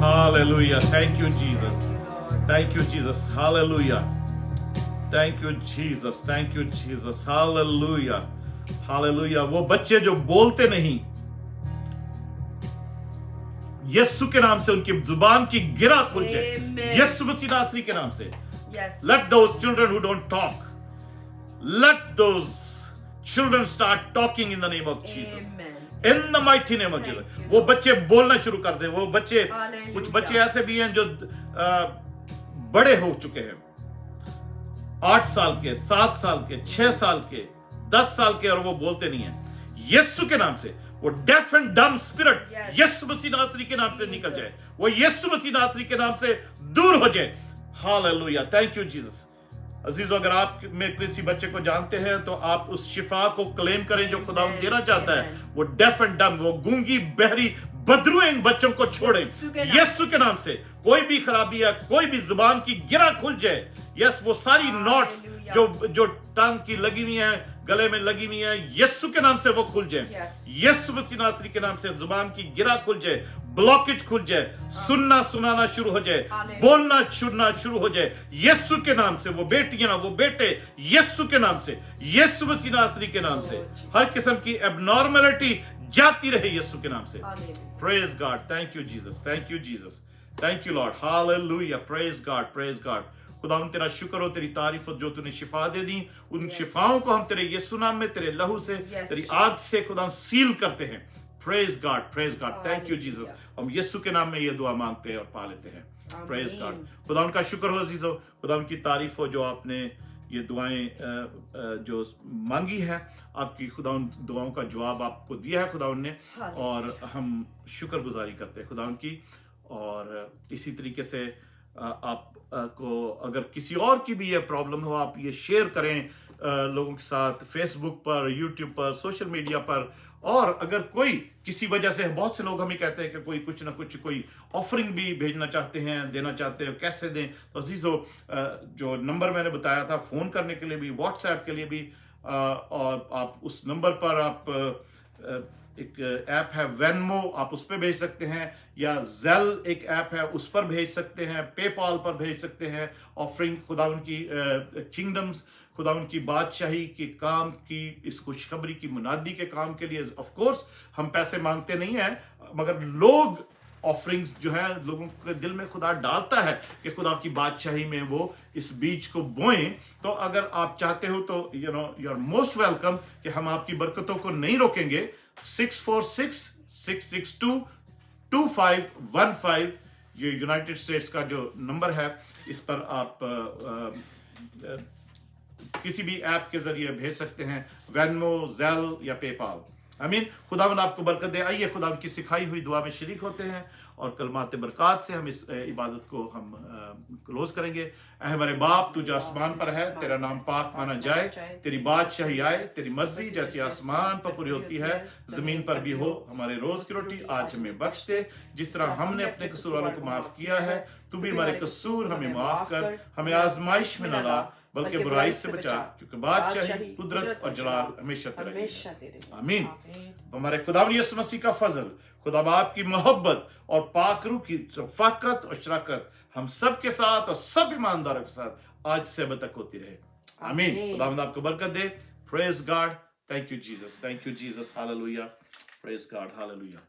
Hallelujah. Thank you, Jesus. Thank you, Jesus. Hallelujah. Thank you, Jesus. Thank you, Jesus. Hallelujah. Hallelujah. वो बच्चे जो बोलते नहीं, यीशु के नाम से उनकी जुबान की गिरा खुल जाए, यीशु मसीह नासरी के नाम से। Let those children who don't talk, let those children start talking in the name of Jesus. In the mighty name of Jesus. वो बच्चे बोलना शुरू कर दे। वो बच्चे, कुछ बच्चे ऐसे भी हैं जो बड़े हो चुके हैं, 8 साल के, 7 साल के, 6 साल के, 10 साल के, और वो बोलते नहीं हैं। यीशु के नाम से वो डेफ एंड डम स्पिरिट यीशु मसीह नासरी के नाम से निकल जाए, वो यीशु मसीह नासरी के नाम से दूर हो जाए। हालेलुया। Thank you Jesus. अजीजों, अगर आप में किसी बच्चे को जानते हैं तो आप उस शिफा को क्लेम करें जो खुदा देना चाहता है। वो डेफ एंड डम, वो गूंगी बहरी बदरुएं इन बच्चों को छोड़ें यीशु के नाम से। कोई भी खराबी है, कोई भी जुबान की गिरा खुल जाए। यस, वो सारी नॉट्स जो टांग की लगी हुई है, गले में लगी हुई है, यीशु के नाम से वो खुल जाए। यीशु मसीह नासरी के नाम से जुबान की गिरा खुल जाए, ब्लॉकेज खुल जाए, सुनना सुनाना शुरू हो जाए, बोलना छुड़ना शुरू हो जाए यीशु के नाम से। वो बेटियां वो बेटे यीशु के नाम से, यीशु मसीह नासरी के नाम से हर किस्म की एबनॉर्मलिटी जाती रहे यीशु के नाम से। Praise God, thank you Jesus, thank you Jesus, thank you Lord, hallelujah, praise God, praise God. खुदावन तेरा शुक्र हो, तेरी तारीफ हो जो तूने शिफा दे दी। उन शिफाओं को हम तेरे यीशु नाम में, तेरे लहू से, तेरी आग से खुदा सील करते हैं। Praise God, praise God, thank you Jesus. हम यीशु के नाम में ये दुआ मांगते हैं और पा लेते हैं। प्रेज गॉड, खुदा उनका शुक्र हो अजीजों, खुदा उनकी तारीफ हो जो आपने ये दुआएं जो मांगी है, आपकी खुदा उन दुआओं का जवाब आपको दिया है खुदा ने, और हम शुक्रगुजारी करते हैं खुदा उनकी। और इसी तरीके से आप को अगर किसी और की भी ये प्रॉब्लम हो, आप ये शेयर करें लोगों के साथ, फेसबुक पर, यूट्यूब पर, सोशल मीडिया पर। और अगर कोई किसी वजह से, बहुत से लोग हमें कहते हैं कि कोई कुछ ना कुछ कोई ऑफरिंग भी भेजना चाहते हैं, देना चाहते हैं, कैसे दें। तो अजीजों, जो नंबर मैंने बताया था फ़ोन करने के लिए भी, व्हाट्सएप के लिए भी, और आप उस नंबर पर आप एक ऐप है वेनमो, आप उस पर भेज सकते हैं, या जेल एक ऐप है उस पर भेज सकते हैं, पेपाल पर भेज सकते हैं ऑफरिंग खुदा उनकी किंगडम्स, खुदा उनकी बादशाही के काम की, इस खुशखबरी की मुनादी के काम के लिए। ऑफ कोर्स हम पैसे मांगते नहीं हैं, मगर लोग ऑफरिंग्स जो है लोगों के दिल में खुदा डालता है कि खुदा की बादशाही में वो इस बीज को बोएं। तो अगर आप चाहते हो तो यू आर मोस्ट वेलकम कि हम आपकी बरकतों को नहीं रोकेंगे। 646-662-2515 ये यूनाइटेड स्टेट्स का जो नंबर है, इस पर आप किसी भी ऐप के जरिए भेज सकते हैं, वेनमो, जेल या पेपाल। आमीन। खुदावंद आपको बरकत दे। आइए खुदावंद की सिखाई हुई दुआ में शरीक होते हैं और कलमात बरकत से हम इस इबादत को हम क्लोज करेंगे। ऐ हमारे बाप, तू जो आसमान पर है, तेरा नाम पाक माना जाए, तेरी बादशाही आए, तेरी मर्जी जैसी आसमान पर पूरी होती है जमीन पर भी हो। हमारे रोज की रोटी आज हमें बख्श दे, जिस तरह हमने अपने कसूरवारों को माफ किया है, तू भी हमारे कसूर हमें माफ कर, हमें आजमाइश में न ला बल्कि बुराई से बचा, क्योंकि बादशाही, कुदरत और जलाल हमेशा तेरे। आमीन। हमारे खुदावंद यीशु मसीह का फजल, खुदा बाप की मोहब्बत और पाक रूह की रफ़ाकत और शराकत हम सब के साथ और सब ईमानदारों के साथ आज से अब तक होती रहे। आमीन। खुदावंद आपको बरकत दे। Praise God, thank you Jesus, thank you Jesus, hallelujah, praise God, hallelujah.